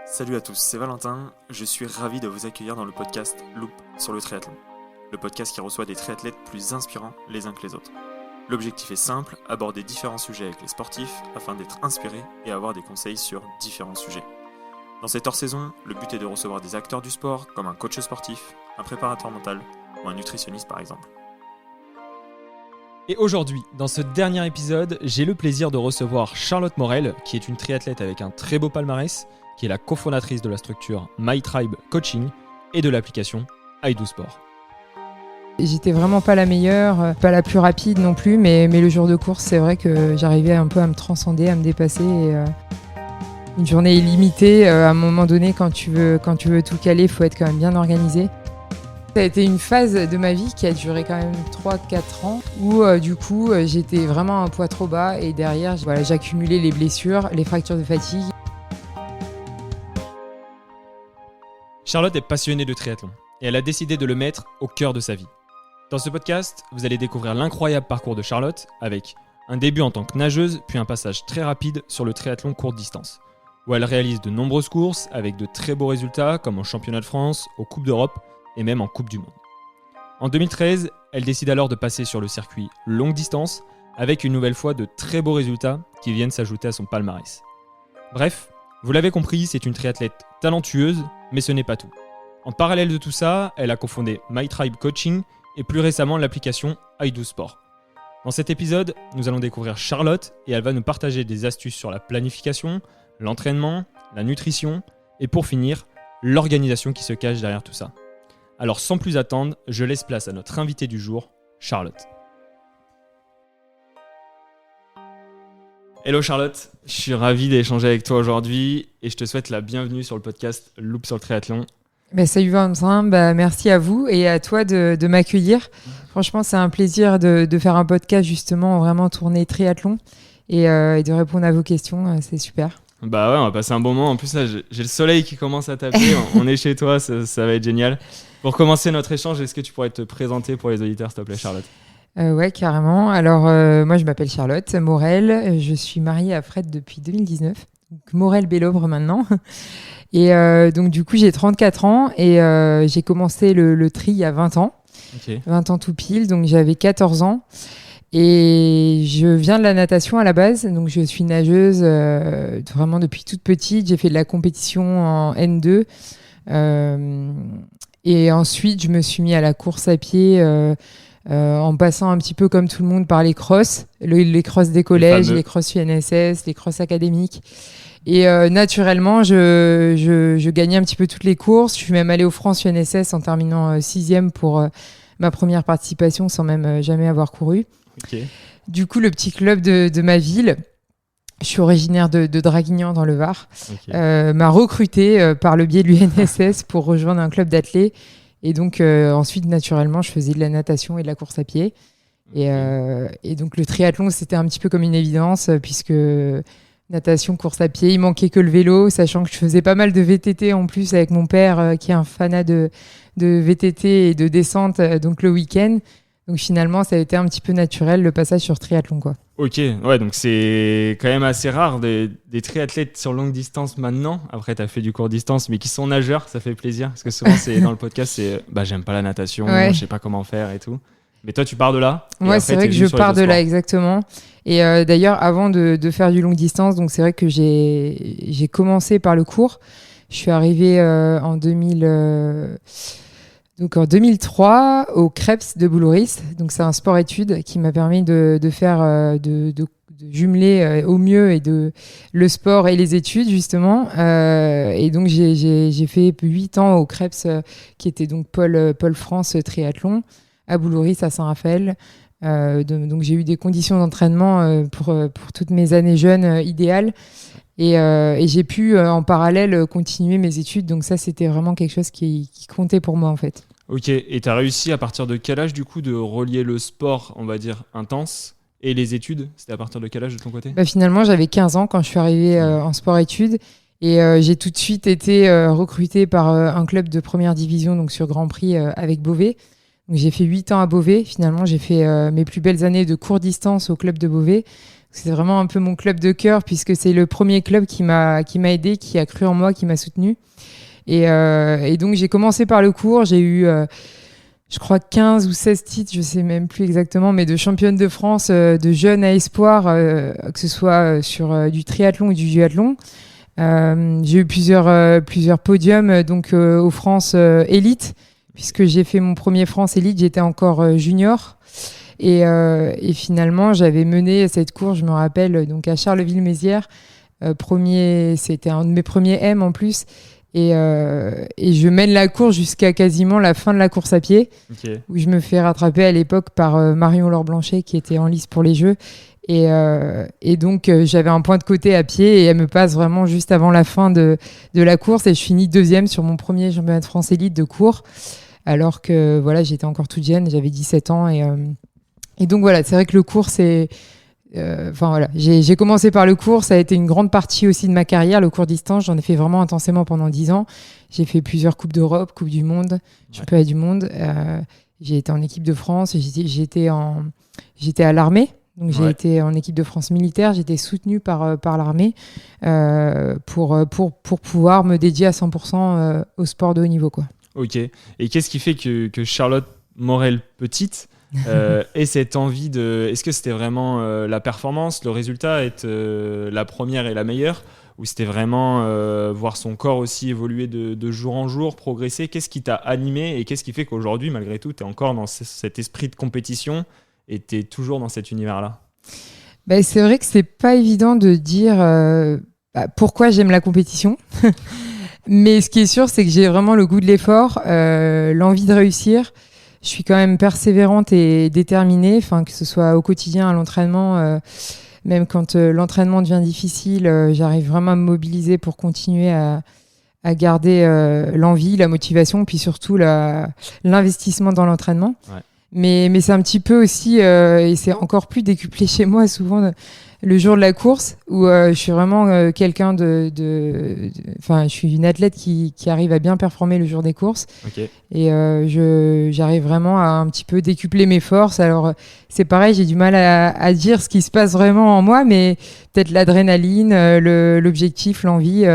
Salut à tous, c'est Valentin. Je suis ravi de vous accueillir dans le podcast Loop sur le triathlon. Le podcast qui reçoit des triathlètes plus inspirants les uns que les autres. L'objectif est simple, aborder différents sujets avec les sportifs afin d'être inspiré et avoir des conseils sur différents sujets. Dans cette hors-saison, le but est de recevoir des acteurs du sport comme un coach sportif, un préparateur mental ou un nutritionniste par exemple. Et aujourd'hui, dans ce dernier épisode, j'ai le plaisir de recevoir Charlotte Morel, qui est une triathlète avec un très beau palmarès, qui est la cofondatrice de la structure My Tribe Coaching et de l'application iDoSport. J'étais vraiment pas la meilleure, pas la plus rapide non plus, mais le jour de course, c'est vrai que j'arrivais un peu à me transcender, à me dépasser. Une journée illimitée, à un moment donné, quand tu veux tout caler, il faut être quand même bien organisé. Ça a été une phase de ma vie qui a duré quand même 3-4 ans où du coup j'étais vraiment à un poids trop bas et derrière j'accumulais les blessures, les fractures de fatigue. Charlotte est passionnée de triathlon et elle a décidé de le mettre au cœur de sa vie. Dans ce podcast, vous allez découvrir l'incroyable parcours de Charlotte avec un début en tant que nageuse puis un passage très rapide sur le triathlon courte distance où elle réalise de nombreuses courses avec de très beaux résultats comme en championnat de France, aux Coupes d'Europe et même en Coupe du Monde. En 2013, elle décide alors de passer sur le circuit longue distance avec une nouvelle fois de très beaux résultats qui viennent s'ajouter à son palmarès. Bref, vous l'avez compris, c'est une triathlète talentueuse, mais ce n'est pas tout. En parallèle de tout ça, elle a cofondé My Tribe Coaching et plus récemment l'application iDoSport. Dans cet épisode, nous allons découvrir Charlotte et elle va nous partager des astuces sur la planification, l'entraînement, la nutrition et pour finir, l'organisation qui se cache derrière tout ça. Alors sans plus attendre, je laisse place à notre invitée du jour, Charlotte. Hello Charlotte, je suis ravi d'échanger avec toi aujourd'hui et je te souhaite la bienvenue sur le podcast Loop sur le triathlon. Salut Valentin, merci à vous et à toi de m'accueillir. Franchement, c'est un plaisir de faire un podcast justement vraiment tourné triathlon et de répondre à vos questions, c'est super. Bah ouais, on va passer un bon moment. En plus là, j'ai le soleil qui commence à taper, on est chez toi, ça va être génial. Pour commencer notre échange, est-ce que tu pourrais te présenter pour les auditeurs, s'il te plaît, Charlotte ? Ouais, carrément. Alors, moi, je m'appelle Charlotte Morel. Je suis mariée à Fred depuis 2019. Donc, Morel-Bellobre maintenant. Et donc, du coup, j'ai 34 ans et j'ai commencé le tri il y a 20 ans. Okay. 20 ans tout pile. Donc, j'avais 14 ans. Et je viens de la natation à la base. Donc, je suis nageuse vraiment depuis toute petite. J'ai fait de la compétition en N2. Et ensuite, je me suis mis à la course à pied en passant un petit peu comme tout le monde par les crosses, les crosses des collèges, les crosses UNSS, les crosses académiques. Et naturellement, je gagnais un petit peu toutes les courses. Je suis même allée aux France UNSS en terminant 6e pour ma première participation sans même jamais avoir couru. Okay. Du coup, le petit club de ma ville, je suis originaire de Draguignan dans le Var, m'a recruté par le biais de l'UNSS pour rejoindre un club d'athlètes. Et donc ensuite, naturellement, je faisais de la natation et de la course à pied. Et donc le triathlon, c'était un petit peu comme une évidence puisque natation, course à pied, il manquait que le vélo, sachant que je faisais pas mal de VTT en plus avec mon père qui est un fanat de VTT et de descente donc le week-end. Donc finalement, ça a été un petit peu naturel le passage sur triathlon, quoi. Ok, ouais, donc c'est quand même assez rare des triathlètes sur longue distance maintenant. Après, tu as fait du court distance, mais qui sont nageurs, ça fait plaisir. Parce que souvent, c'est dans le podcast, c'est j'aime pas la natation, je sais pas comment faire et tout. Mais toi, tu pars de là. Ouais, c'est vrai que je pars de là, exactement. Et d'ailleurs, avant de faire du longue distance, donc c'est vrai que j'ai commencé par le court. Je suis arrivée en 2003 au Krebs de Boulouris. Donc c'est un sport-études qui m'a permis de faire de jumeler au mieux le sport et les études justement. Et donc j'ai fait 8 ans au Krebs qui était donc Pôle France Triathlon à Boulouris à Saint-Raphaël. Donc j'ai eu des conditions d'entraînement pour toutes mes années jeunes idéales. Et j'ai pu en parallèle continuer mes études, donc ça c'était vraiment quelque chose qui comptait pour moi en fait. Ok, et tu as réussi à partir de quel âge du coup de relier le sport, on va dire, intense et les études ? C'était à partir de quel âge de ton côté ? Finalement j'avais 15 ans quand je suis arrivée en sport-études et j'ai tout de suite été recrutée par un club de première division donc sur Grand Prix avec Beauvais. Donc j'ai fait 8 ans à Beauvais, finalement j'ai fait mes plus belles années de court distance au club de Beauvais. C'est vraiment un peu mon club de cœur puisque c'est le premier club qui m'a aidé, qui a cru en moi, qui m'a soutenu. Et donc j'ai commencé par le cours, j'ai eu je crois 15 ou 16 titres, je sais même plus exactement, mais de championne de France, de jeunes à espoir, que ce soit sur du triathlon ou du duathlon. J'ai eu plusieurs podiums donc aux France Élite, puisque j'ai fait mon premier France Élite, j'étais encore junior. Et finalement, j'avais mené cette course, je me rappelle, donc à Charleville-Mézières. C'était un de mes premiers M en plus. Et je mène la course jusqu'à quasiment la fin de la course à pied, où je me fais rattraper à l'époque par Marion Laure-Blanchet, qui était en lice pour les Jeux. Et donc, j'avais un point de côté à pied et elle me passe vraiment juste avant la fin de la course. Et je finis 2e sur mon premier championnat de France élite de cours, alors que voilà, j'étais encore toute jeune, j'avais 17 ans. Et donc, voilà, c'est vrai que le cours, c'est... Enfin voilà, j'ai commencé par le cours, ça a été une grande partie aussi de ma carrière, le court distance, j'en ai fait vraiment intensément pendant 10 ans. J'ai fait plusieurs Coupes d'Europe, Coupes du Monde, Championnats du Monde. J'ai été en équipe de France, j'étais à l'armée, donc j'ai été en équipe de France militaire, j'étais soutenue par l'armée pour pouvoir me dédier à 100% au sport de haut niveau, quoi. Ok, et qu'est-ce qui fait que Charlotte Morel petite et cette envie de... Est-ce que c'était vraiment la performance, le résultat, être la première et la meilleure, ou c'était vraiment voir son corps aussi évoluer de jour en jour, progresser? Qu'est-ce qui t'a animé et qu'est-ce qui fait qu'aujourd'hui, malgré tout, tu es encore dans cet esprit de compétition et tu es toujours dans cet univers-là? C'est vrai que c'est pas évident de dire pourquoi j'aime la compétition. Mais ce qui est sûr, c'est que j'ai vraiment le goût de l'effort, l'envie de réussir. Je suis quand même persévérante et déterminée, que ce soit au quotidien, à l'entraînement, même quand l'entraînement devient difficile, j'arrive vraiment à me mobiliser pour continuer à garder l'envie, la motivation, puis surtout l'investissement dans l'entraînement. Ouais. Mais c'est un petit peu aussi, et c'est encore plus décuplé chez moi souvent, le jour de la course, où je suis vraiment quelqu'un je suis une athlète qui arrive à bien performer le jour des courses. Okay. Et j'arrive vraiment à un petit peu décupler mes forces. Alors, c'est pareil, j'ai du mal à dire ce qui se passe vraiment en moi, mais peut-être l'adrénaline, l'objectif, l'envie.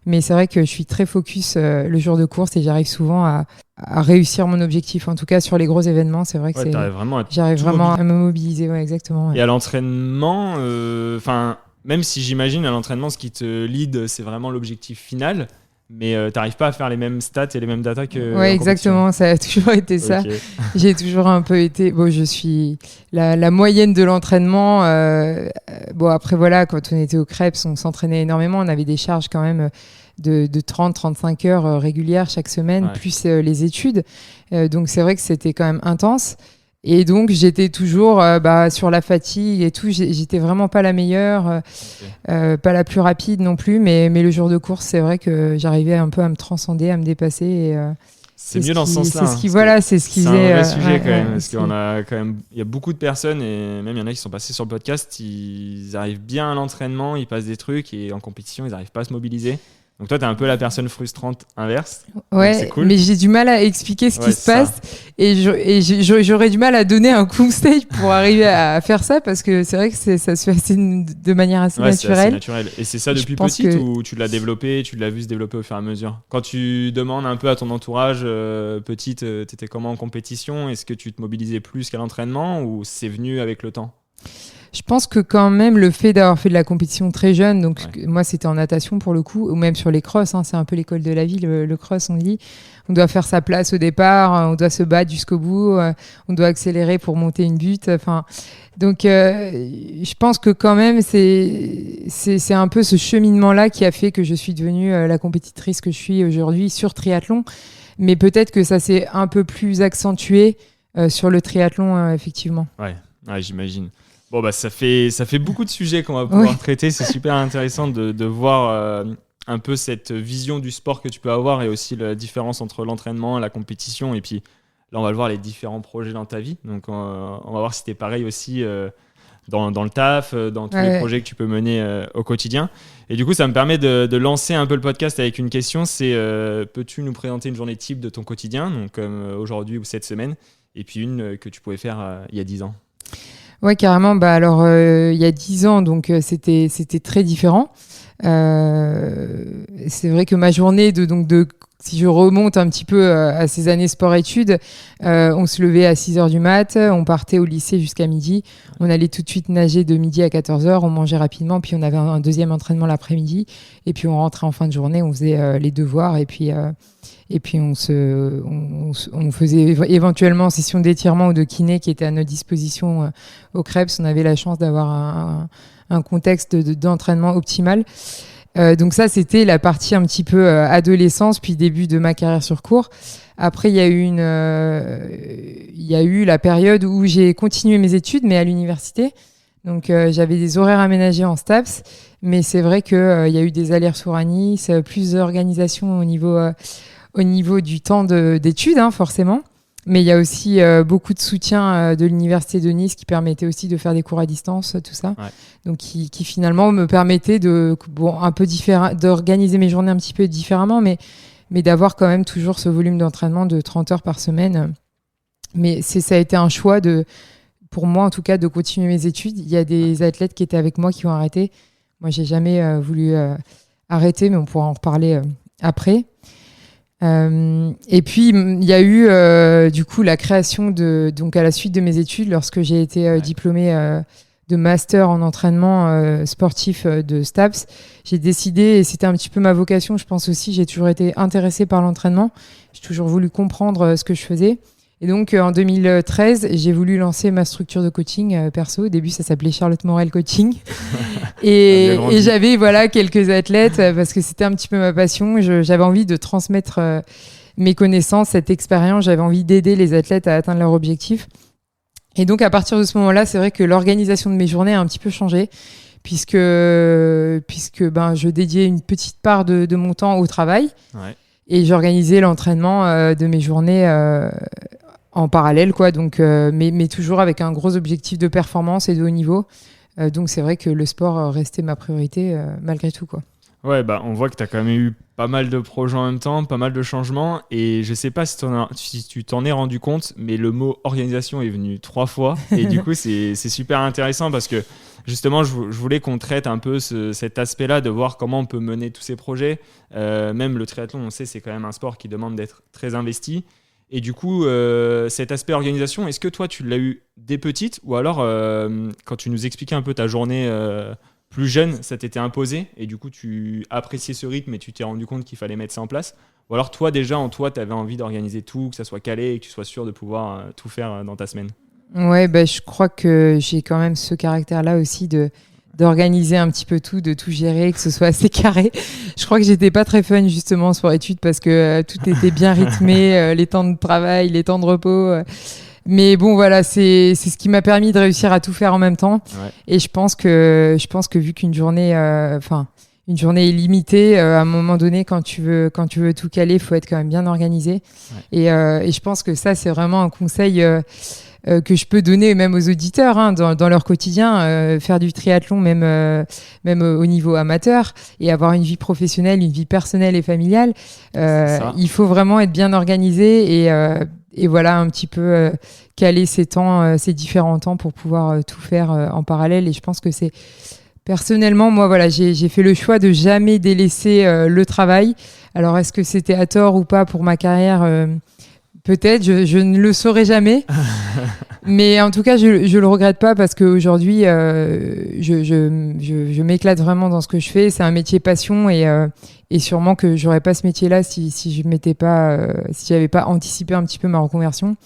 Mais c'est vrai que je suis très focus le jour de course et j'arrive souvent à réussir mon objectif. En tout cas, sur les gros événements, c'est vrai que j'arrive vraiment à me mobiliser. Ouais, exactement. Ouais. Et à l'entraînement, même si j'imagine à l'entraînement, ce qui te lead, c'est vraiment l'objectif final, mais tu n'arrives pas à faire les mêmes stats et les mêmes datas que... Oui, exactement. Ça a toujours été ça. Okay. J'ai toujours un peu été... Bon, je suis la moyenne de l'entraînement. Après, voilà, quand on était au Krebs, on s'entraînait énormément. On avait des charges quand même de 30-35 heures régulières chaque semaine, plus les études. Donc, c'est vrai que c'était quand même intense. Et donc, j'étais toujours sur la fatigue et tout. J'étais vraiment pas la meilleure, pas la plus rapide non plus. Mais le jour de course, c'est vrai que j'arrivais un peu à me transcender, à me dépasser. Et, c'est mieux dans ce sens-là. C'est ce qui c'est un vrai sujet quand même. Parce qu'on a quand même, il y a beaucoup de personnes, et même il y en a qui sont passés sur le podcast, ils arrivent bien à l'entraînement, ils passent des trucs, et en compétition, ils n'arrivent pas à se mobiliser. Donc toi, t'es un peu la personne frustrante inverse. Ouais, c'est cool. Mais j'ai du mal à expliquer ce qui se passe et j'aurais du mal à donner un conseil pour arriver à faire ça parce que c'est vrai que ça se fait de manière assez naturelle. C'est assez naturel. Et c'est ça depuis petite ou tu l'as développé, tu l'as vu se développer au fur et à mesure? Quand tu demandes un peu à ton entourage, petite, t'étais comment en compétition? Est-ce que tu te mobilisais plus qu'à l'entraînement ou c'est venu avec le temps? Je pense que quand même le fait d'avoir fait de la compétition très jeune, donc moi c'était en natation pour le coup, ou même sur les crosses, c'est un peu l'école de la vie, le cross on dit. On doit faire sa place au départ, on doit se battre jusqu'au bout, on doit accélérer pour monter une butte. Donc je pense que quand même c'est un peu ce cheminement-là qui a fait que je suis devenue la compétitrice que je suis aujourd'hui sur triathlon. Mais peut-être que ça s'est un peu plus accentué sur le triathlon, effectivement. Ouais, j'imagine. Bon, ça fait beaucoup de sujets qu'on va pouvoir traiter. C'est super intéressant de voir un peu cette vision du sport que tu peux avoir et aussi la différence entre l'entraînement, la compétition. Et puis là, on va le voir, les différents projets dans ta vie. Donc, on va voir si tu es pareil aussi dans le taf, dans tous les projets que tu peux mener au quotidien. Et du coup, ça me permet de lancer un peu le podcast avec une question. C'est peux-tu nous présenter une journée type de ton quotidien, donc comme aujourd'hui ou cette semaine, et puis une que tu pouvais faire il y a 10 ans? Ouais, carrément. Bah, alors, il y a 10 ans, donc c'était très différent. C'est vrai que ma journée si je remonte un petit peu à ces années sport-études, on se levait à 6h du mat, on partait au lycée jusqu'à midi, on allait tout de suite nager de midi à 14h, on mangeait rapidement, puis on avait un deuxième entraînement l'après-midi, et puis on rentrait en fin de journée, on faisait les devoirs, et puis on faisait éventuellement session d'étirement ou de kiné qui était à notre disposition au Krebs. On avait la chance d'avoir un contexte d'entraînement optimal. Donc ça, c'était la partie un petit peu adolescence, puis début de ma carrière sur cours. Après, il y a eu la période où j'ai continué mes études, mais à l'université. Donc j'avais des horaires aménagés en STAPS, mais c'est vrai qu'il y a eu des allers-retours à Nice, plus d'organisation au niveau du temps d'études, hein, forcément. Mais il y a aussi beaucoup de soutien de l'université de Nice qui permettait aussi de faire des cours à distance, tout ça. Ouais. Donc qui finalement me permettait d'organiser mes journées un petit peu différemment, mais d'avoir quand même toujours ce volume d'entraînement de 30 heures par semaine. Mais ça a été un choix pour moi en tout cas, de continuer mes études. Il y a des athlètes qui étaient avec moi qui ont arrêté. Moi, j'ai jamais voulu arrêter, mais on pourra en reparler après. Et puis il y a eu du coup la création donc à la suite de mes études, lorsque j'ai été diplômée de master en entraînement sportif de STAPS, j'ai décidé, et c'était un petit peu ma vocation, je pense aussi, j'ai toujours été intéressée par l'entraînement, j'ai toujours voulu comprendre ce que je faisais. Et donc en 2013, j'ai voulu lancer ma structure de coaching perso. Au début, ça s'appelait Charlotte Morel Coaching. et j'avais quelques athlètes parce que c'était un petit peu ma passion. J'avais envie de transmettre mes connaissances, cette expérience. J'avais envie d'aider les athlètes à atteindre leurs objectifs. Et donc à partir de ce moment-là, c'est vrai que l'organisation de mes journées a un petit peu changé, puisque je dédiais une petite part de mon temps au travail. Ouais. Et j'organisais l'entraînement de mes journées en parallèle, quoi. Donc, mais toujours avec un gros objectif de performance et de haut niveau. Donc c'est vrai que le sport restait ma priorité malgré tout, quoi. Ouais, bah on voit que tu as quand même eu pas mal de projets en même temps, pas mal de changements. Et je sais pas si tu t'en es rendu compte, mais le mot organisation est venu 3 fois. Et du coup, c'est super intéressant parce que justement, je voulais qu'on traite un peu cet aspect-là, de voir comment on peut mener tous ces projets. Même le triathlon, on sait, c'est quand même un sport qui demande d'être très investi. Et du coup, cet aspect organisation, est-ce que toi, tu l'as eu dès petite, ou alors, quand tu nous expliquais un peu ta journée plus jeune, ça t'était imposé, et du coup, tu appréciais ce rythme et tu t'es rendu compte qu'il fallait mettre ça en place? Ou alors, toi, déjà, en toi, tu avais envie d'organiser tout, que ça soit calé et que tu sois sûr de pouvoir tout faire dans ta semaine? Ouais, je crois que j'ai quand même ce caractère-là aussi d'organiser un petit peu tout, de tout gérer, que ce soit assez carré. Je crois que j'étais pas très fun justement sur études parce que tout était bien rythmé, les temps de travail, les temps de repos. Mais bon, voilà, c'est ce qui m'a permis de réussir à tout faire en même temps. Ouais. Et je pense que vu qu'une journée, une journée est limitée, à un moment donné, quand tu veux tout caler, il faut être quand même bien organisé. Ouais. Et je pense que ça, c'est vraiment un conseil que je peux donner même aux auditeurs, hein, dans leur quotidien, faire du triathlon même au niveau amateur, et avoir une vie professionnelle, une vie personnelle et familiale. Il faut vraiment être bien organisé et voilà, un petit peu caler ses temps, ses différents temps pour pouvoir tout faire en parallèle. Et je pense que c'est personnellement, moi, voilà, j'ai fait le choix de jamais délaisser le travail. Alors, est-ce que c'était à tort ou pas pour ma carrière? Peut-être, je ne le saurai jamais. Mais en tout cas, je le regrette pas parce qu'aujourd'hui, je m'éclate vraiment dans ce que je fais. C'est un métier passion et sûrement que j'aurais pas ce métier-là si j'avais pas anticipé un petit peu ma reconversion.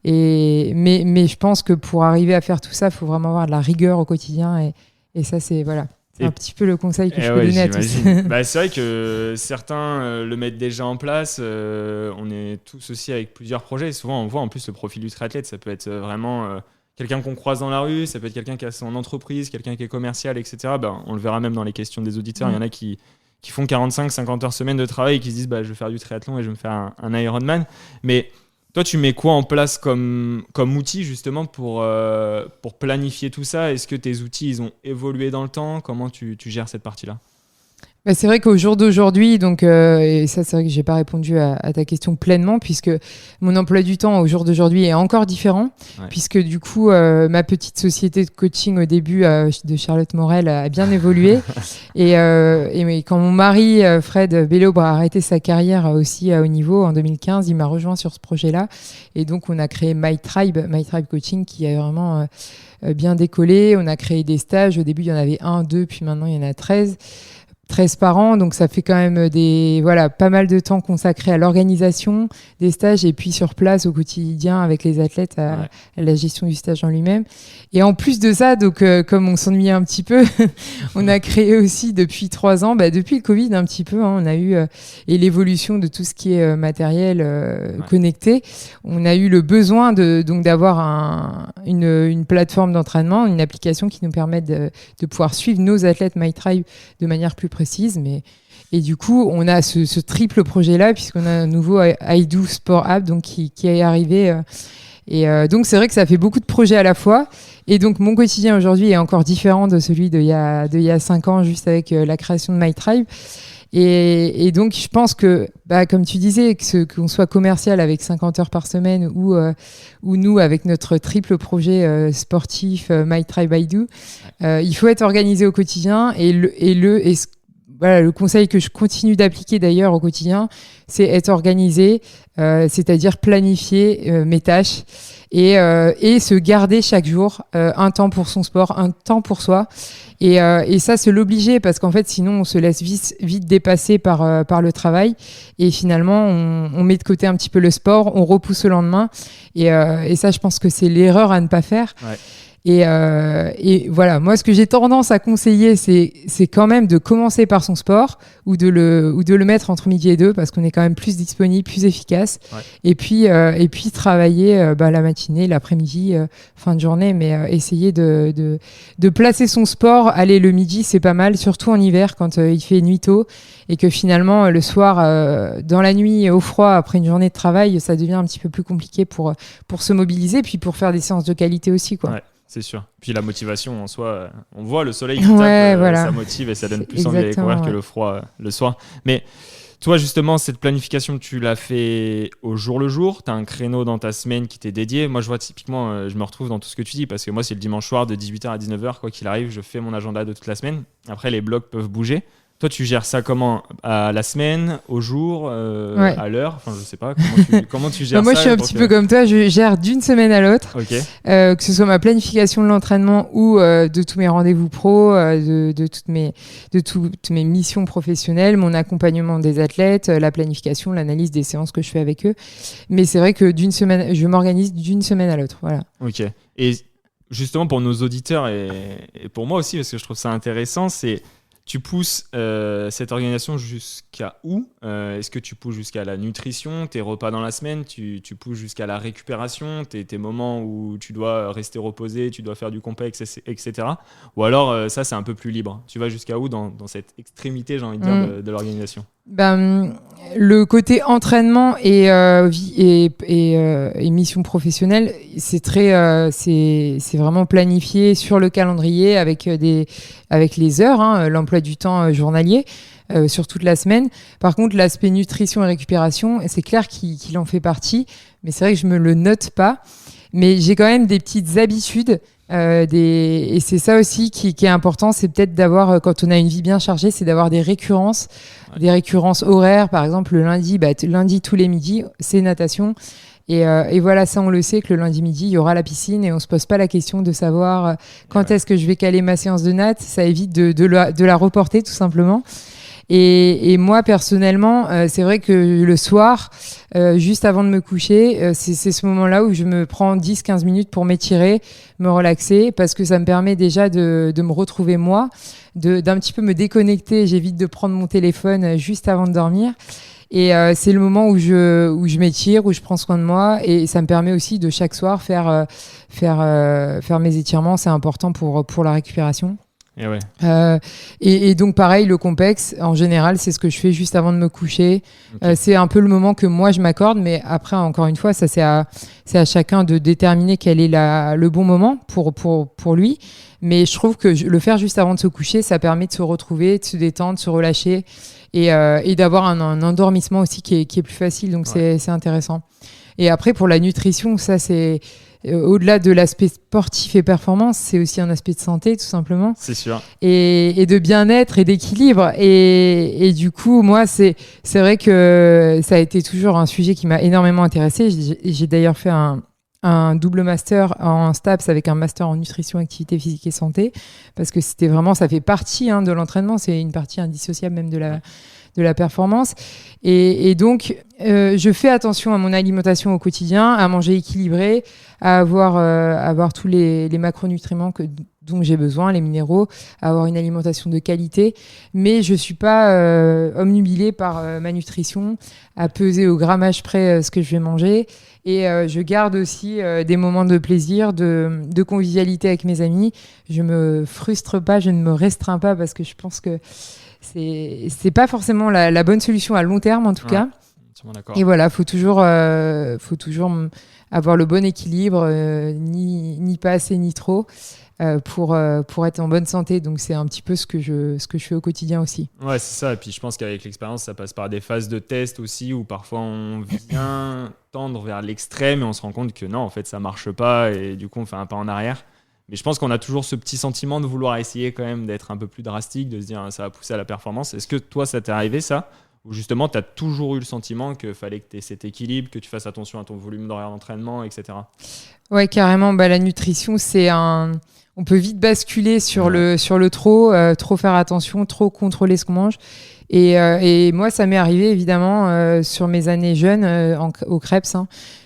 Mais je pense que pour arriver à faire tout ça, il faut vraiment avoir de la rigueur au quotidien et ça, c'est voilà. C'est un petit peu le conseil que je peux donner à tous. C'est vrai que certains le mettent déjà en place. On est tous aussi avec plusieurs projets. Souvent, on voit en plus le profil du triathlète. Ça peut être vraiment quelqu'un qu'on croise dans la rue. Ça peut être quelqu'un qui a son entreprise, quelqu'un qui est commercial, etc. On le verra même dans les questions des auditeurs. Il y en a qui font 45-50 heures semaine de travail et qui se disent je vais faire du triathlon et je vais me faire un Ironman. Mais toi, tu mets quoi en place comme outil justement pour planifier tout ça? Est-ce que tes outils ils ont évolué dans le temps? Comment tu gères cette partie-là? Bah, c'est vrai qu'au jour d'aujourd'hui, donc, et ça c'est vrai que j'ai pas répondu à ta question pleinement, puisque mon emploi du temps au jour d'aujourd'hui est encore différent, puisque du coup ma petite société de coaching au début de Charlotte Morel a bien évolué, et quand mon mari Fred Bellobre a arrêté sa carrière aussi à haut niveau en 2015, il m'a rejoint sur ce projet-là, et donc on a créé My Tribe Coaching qui a vraiment bien décollé. On a créé des stages, au début il y en avait 1, 2, puis maintenant il y en a 13 par an, donc ça fait quand même pas mal de temps consacré à l'organisation des stages et puis sur place au quotidien avec les athlètes à la gestion du stage en lui-même. Et en plus de ça, donc comme on s'ennuyait un petit peu, on a créé aussi depuis 3 ans, depuis le Covid un petit peu, on a eu et l'évolution de tout ce qui est matériel connecté, on a eu le besoin donc d'avoir une plateforme d'entraînement, une application qui nous permet de pouvoir suivre nos athlètes MyTribe de manière plus précise. Et du coup, on a ce triple projet-là, puisqu'on a un nouveau iDo Sport App donc, qui est arrivé. Donc, c'est vrai que ça fait beaucoup de projets à la fois. Et donc, mon quotidien aujourd'hui est encore différent de celui d'il y a 5 ans, juste avec la création de MyTribe. Et donc, je pense que, comme tu disais, qu'on soit commercial avec 50 heures par semaine ou nous, avec notre triple projet sportif MyTribe iDo, il faut être organisé au quotidien. Le conseil que je continue d'appliquer d'ailleurs au quotidien, c'est être organisé, c'est-à-dire planifier mes tâches et se garder chaque jour un temps pour son sport, un temps pour soi. Et ça, c'est l'obliger parce qu'en fait, sinon, on se laisse vite dépasser par le travail. Et finalement, on met de côté un petit peu le sport, on repousse au lendemain. Et ça, je pense que c'est l'erreur à ne pas faire. Ouais. Et voilà, moi ce que j'ai tendance à conseiller, c'est quand même de commencer par son sport ou de le mettre entre midi et 2 parce qu'on est quand même plus disponible, plus efficace. Ouais. Et puis travailler la matinée, l'après-midi, fin de journée, mais essayer de placer son sport. Aller le midi, c'est pas mal, surtout en hiver quand il fait nuit tôt et que finalement le soir, dans la nuit au froid après une journée de travail, ça devient un petit peu plus compliqué pour se mobiliser puis pour faire des séances de qualité aussi, quoi. Ouais. C'est sûr. Puis la motivation en soi, on voit le soleil qui tape, ça motive et ça donne plus envie d'aller courir que le froid le soir. Mais toi, justement, cette planification, tu l'as fait au jour le jour. Tu as un créneau dans ta semaine qui t'est dédié. Moi, je vois typiquement, je me retrouve dans tout ce que tu dis parce que moi, c'est le dimanche soir de 18h à 19h, quoi qu'il arrive, je fais mon agenda de toute la semaine. Après, les blocs peuvent bouger. Toi, tu gères ça comment ? À la semaine, au jour, à l'heure ? Enfin, je sais pas. Comment tu gères ça ? Moi, je suis un petit peu comme toi. Je gère d'une semaine à l'autre. Okay. Que ce soit ma planification de l'entraînement ou de tous mes rendez-vous pro, de toutes mes missions professionnelles, mon accompagnement des athlètes, la planification, l'analyse des séances que je fais avec eux. Mais c'est vrai que je m'organise d'une semaine à l'autre. Voilà. Ok. Et justement, pour nos auditeurs et pour moi aussi, parce que je trouve ça intéressant, c'est... Tu pousses cette organisation jusqu'à où ? Est-ce que tu pousses jusqu'à la nutrition, tes repas dans la semaine ? Tu pousses jusqu'à la récupération, tes moments où tu dois rester reposé, tu dois faire du complexe, etc. Ou alors, ça, c'est un peu plus libre. Tu vas jusqu'à où dans cette extrémité, j'ai envie de dire, de l'organisation ? Le côté entraînement et mission professionnelle, c'est vraiment planifié sur le calendrier avec les heures, l'emploi du temps journalier sur toute la semaine. Par contre, l'aspect nutrition et récupération, c'est clair qu'il en fait partie, mais c'est vrai que je me le note pas. Mais j'ai quand même des petites habitudes. Et c'est ça aussi qui est important, c'est peut-être d'avoir, quand on a une vie bien chargée, c'est d'avoir des récurrences horaires. Par exemple, le lundi tous les midis, c'est natation. Et voilà, ça on le sait que le lundi midi, il y aura la piscine et on se pose pas la question de savoir quand est-ce que je vais caler ma séance de natte. Ça évite de la reporter tout simplement. Et moi, personnellement, c'est vrai que le soir, juste avant de me coucher, c'est ce moment-là où je me prends 10-15 minutes pour m'étirer, me relaxer, parce que ça me permet déjà de me retrouver moi, d'un petit peu me déconnecter. J'évite de prendre mon téléphone juste avant de dormir. Et c'est le moment où je m'étire, où je prends soin de moi. Et ça me permet aussi de chaque soir faire mes étirements. C'est important pour la récupération. Et ouais. Et donc pareil, le Compex, en général, c'est ce que je fais juste avant de me coucher. Okay. C'est un peu le moment que moi je m'accorde, mais après, encore une fois, ça c'est à chacun de déterminer quel est le bon moment pour lui. Mais je trouve que le faire juste avant de se coucher, ça permet de se retrouver, de se détendre, de se relâcher et d'avoir un endormissement aussi qui est plus facile. Donc c'est intéressant. Et après, pour la nutrition, ça c'est... au-delà de l'aspect sportif et performance, c'est aussi un aspect de santé, tout simplement. C'est sûr. Et de bien-être et d'équilibre. Et du coup, moi, c'est vrai que ça a été toujours un sujet qui m'a énormément intéressée. J'ai d'ailleurs fait un double master en STAPS avec un master en nutrition, activité physique et santé, parce que c'était vraiment, ça fait partie de l'entraînement, c'est une partie indissociable même de la performance. Et donc, je fais attention à mon alimentation au quotidien, à manger équilibré, à avoir tous les macronutriments dont j'ai besoin, les minéraux, à avoir une alimentation de qualité. Mais je ne suis pas omnubilée par ma nutrition, à peser au grammage près ce que je vais manger. Et je garde aussi des moments de plaisir, de convivialité avec mes amis. Je ne me frustre pas, je ne me restreins pas parce que je pense que c'est pas forcément la bonne solution à long terme en tout cas. Et voilà, faut toujours avoir le bon équilibre, ni pas assez ni trop, pour être en bonne santé. Donc c'est un petit peu ce que je fais au quotidien aussi. Ouais, c'est ça. Et puis je pense qu'avec l'expérience, ça passe par des phases de test aussi où parfois on vient tendre vers l'extrême et on se rend compte que non, en fait, ça marche pas et du coup on fait un pas en arrière. Mais je pense qu'on a toujours ce petit sentiment de vouloir essayer quand même d'être un peu plus drastique, de se dire ça va pousser à la performance. Est-ce que toi, ça t'est arrivé ça ? Ou justement, tu as toujours eu le sentiment qu'il fallait que tu aies cet équilibre, que tu fasses attention à ton volume d'horaire d'entraînement, etc. Ouais, carrément. La nutrition, on peut vite basculer sur le trop faire attention, trop contrôler ce qu'on mange. Et moi, ça m'est arrivé évidemment sur mes années jeunes au Krebs.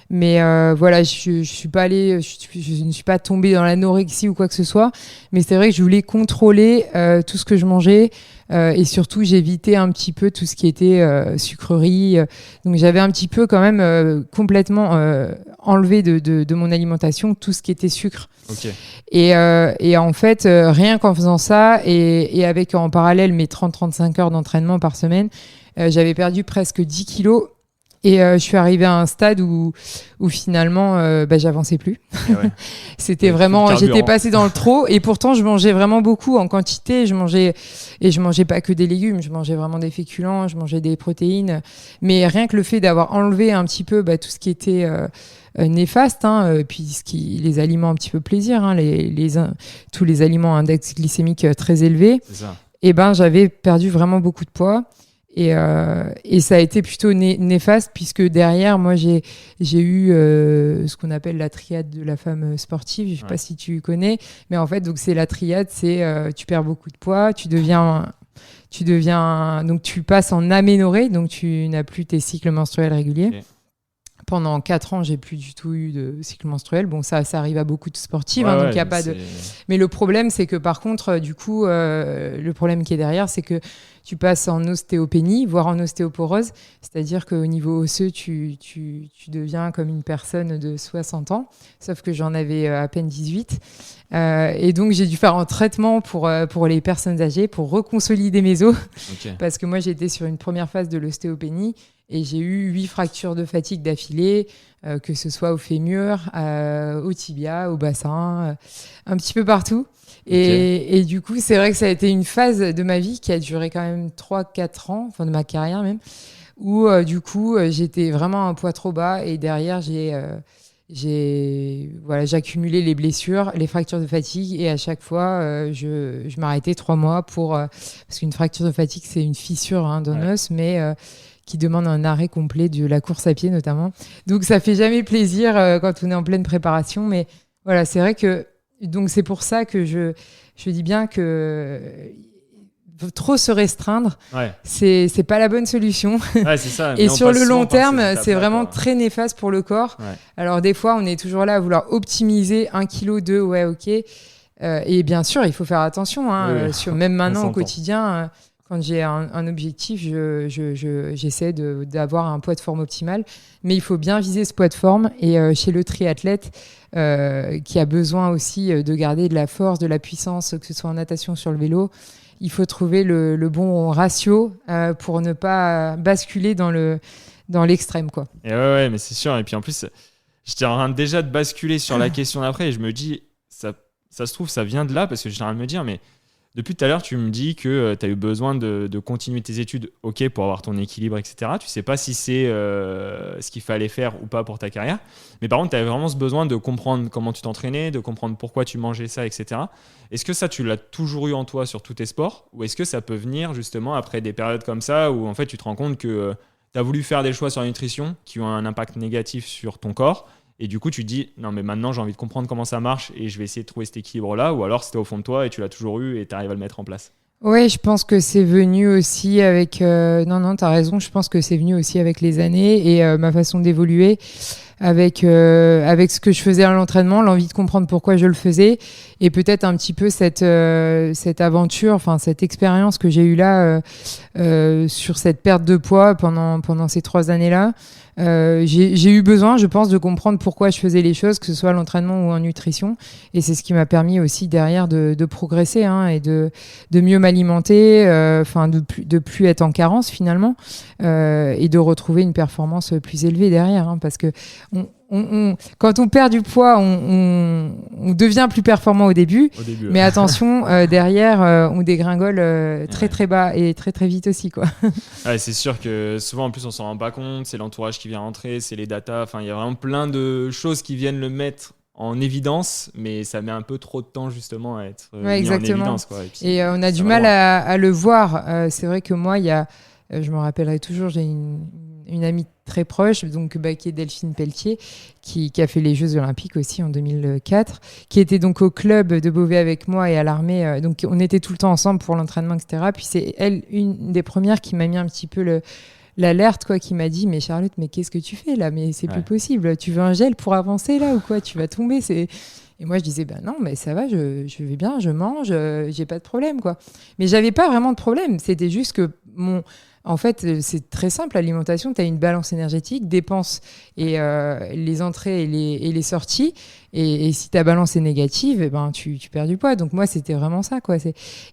Mais voilà, je suis pas allée, je ne suis pas tombée dans l'anorexie ou quoi que ce soit. Mais c'est vrai que je voulais contrôler tout ce que je mangeais et surtout j'évitais un petit peu tout ce qui était sucrerie. Donc j'avais un petit peu quand même complètement enlevé de mon alimentation tout ce qui était sucre. Okay. Et en fait, rien qu'en faisant ça et avec en parallèle mes 30-35 heures d'entraînement par semaine, j'avais perdu presque 10 kilos. Et je suis arrivée à un stade où finalement, j'avançais plus. Ouais. C'était vraiment, j'étais passée dans le trop. Et pourtant, je mangeais vraiment beaucoup en quantité. Je mangeais pas que des légumes. Je mangeais vraiment des féculents. Je mangeais des protéines. Mais rien que le fait d'avoir enlevé un petit peu tout ce qui était néfaste, puis les aliments un petit peu plaisir, tous les aliments à index glycémique très élevé. C'est ça. Et j'avais perdu vraiment beaucoup de poids. Et ça a été plutôt néfaste puisque derrière, moi, j'ai eu ce qu'on appelle la triade de la femme sportive. Je ne sais pas si tu connais, mais en fait, donc c'est la triade, c'est tu perds beaucoup de poids, tu deviens donc tu passes en aménorrhée, donc tu n'as plus tes cycles menstruels réguliers. Okay. Pendant 4 ans, j'ai plus du tout eu de cycle menstruel. Bon, ça arrive à beaucoup de sportives, donc il y a pas de. Mais le problème, c'est que par contre, du coup, le problème qui est derrière, c'est que tu passes en ostéopénie, voire en ostéoporose, c'est-à-dire qu'au niveau osseux, tu deviens comme une personne de 60 ans, sauf que j'en avais à peine 18. Et donc, j'ai dû faire un traitement pour les personnes âgées, pour reconsolider mes os, parce que moi, j'étais sur une première phase de l'ostéopénie. Et j'ai eu 8 fractures de fatigue d'affilée, que ce soit au fémur, au tibia, au bassin, un petit peu partout. Et du coup, c'est vrai que ça a été une phase de ma vie qui a duré quand même 3-4 ans, enfin de ma carrière même, où du coup, j'étais vraiment à un poids trop bas et derrière, j'accumulais les blessures, les fractures de fatigue et à chaque fois, je m'arrêtais 3 mois parce qu'une fracture de fatigue, c'est une fissure d'un os, mais qui demande un arrêt complet de la course à pied notamment. Donc ça fait jamais plaisir quand on est en pleine préparation, mais voilà, c'est vrai que donc c'est pour ça que je dis bien que trop se restreindre, c'est pas la bonne solution. Ouais, c'est ça. Et sur le long terme, c'est vraiment très néfaste pour le corps. Ouais. Alors des fois, on est toujours là à vouloir optimiser 1 kg, 2, ouais, ok. Et bien sûr, il faut faire attention. Même maintenant au quotidien. quand j'ai un objectif, j'essaie d'avoir un poids de forme optimal. Mais il faut bien viser ce poids de forme. Et chez le triathlète, qui a besoin aussi de garder de la force, de la puissance, que ce soit en natation, sur le vélo, il faut trouver le bon ratio pour ne pas basculer dans l'extrême, quoi. Et ouais, mais c'est sûr. Et puis en plus, j'étais en train déjà de basculer sur la question d'après et je me dis, ça se trouve, ça vient de là parce que j'étais en train de me dire, mais depuis tout à l'heure, tu me dis que tu as eu besoin de continuer tes études, ok, pour avoir ton équilibre, etc. Tu sais pas si c'est ce qu'il fallait faire ou pas pour ta carrière. Mais par contre, tu avais vraiment ce besoin de comprendre comment tu t'entraînais, de comprendre pourquoi tu mangeais ça, etc. Est-ce que ça, tu l'as toujours eu en toi sur tous tes sports ou est-ce que ça peut venir justement après des périodes comme ça où en fait, tu te rends compte que tu as voulu faire des choix sur la nutrition qui ont un impact négatif sur ton corps et du coup, tu te dis, non, mais maintenant, j'ai envie de comprendre comment ça marche et je vais essayer de trouver cet équilibre-là, ou alors c'était au fond de toi et tu l'as toujours eu et tu arrives à le mettre en place. Ouais, je pense que c'est venu aussi avec... Non, t'as raison, je pense que c'est venu aussi avec les années et ma façon d'évoluer, avec ce que je faisais à l'entraînement, l'envie de comprendre pourquoi je le faisais et peut-être un petit peu cette aventure, enfin cette expérience que j'ai eue là sur cette perte de poids pendant ces 3 années-là. J'ai eu besoin, je pense, de comprendre pourquoi je faisais les choses, que ce soit à l'entraînement ou en nutrition. Et c'est ce qui m'a permis aussi derrière de progresser et de mieux m'alimenter, de plus être en carence finalement, et de retrouver une performance plus élevée derrière. Parce que quand on perd du poids, on devient plus performant au début. Mais attention, derrière, on dégringole très très bas et très très vite aussi, quoi. Ouais, c'est sûr que souvent en plus on s'en rend pas compte, c'est l'entourage qui vient rentrer, c'est les datas, enfin il y a vraiment plein de choses qui viennent le mettre en évidence, mais ça met un peu trop de temps justement à être mis en évidence, quoi. Et on a du mal à le voir. C'est vrai que moi, je me rappellerai toujours, j'ai une amie très proche, donc qui est Delphine Pelletier, qui a fait les Jeux Olympiques aussi en 2004, qui était donc au club de Beauvais avec moi et à l'armée. Donc on était tout le temps ensemble pour l'entraînement, etc. Puis c'est elle, une des premières qui m'a mis un petit peu l'alerte, quoi, qui m'a dit, mais Charlotte, mais qu'est-ce que tu fais là? Mais c'est plus possible. Tu veux un gel pour avancer là ou quoi? Tu vas tomber. Et moi, je disais, non, mais ça va, je vais bien, je mange, j'ai pas de problème, quoi. Mais j'avais pas vraiment de problème. C'était juste que en fait, c'est très simple, l'alimentation, tu as une balance énergétique, dépenses et les entrées et les sorties. Et si ta balance est négative, tu perds du poids. Donc moi, c'était vraiment ça, quoi.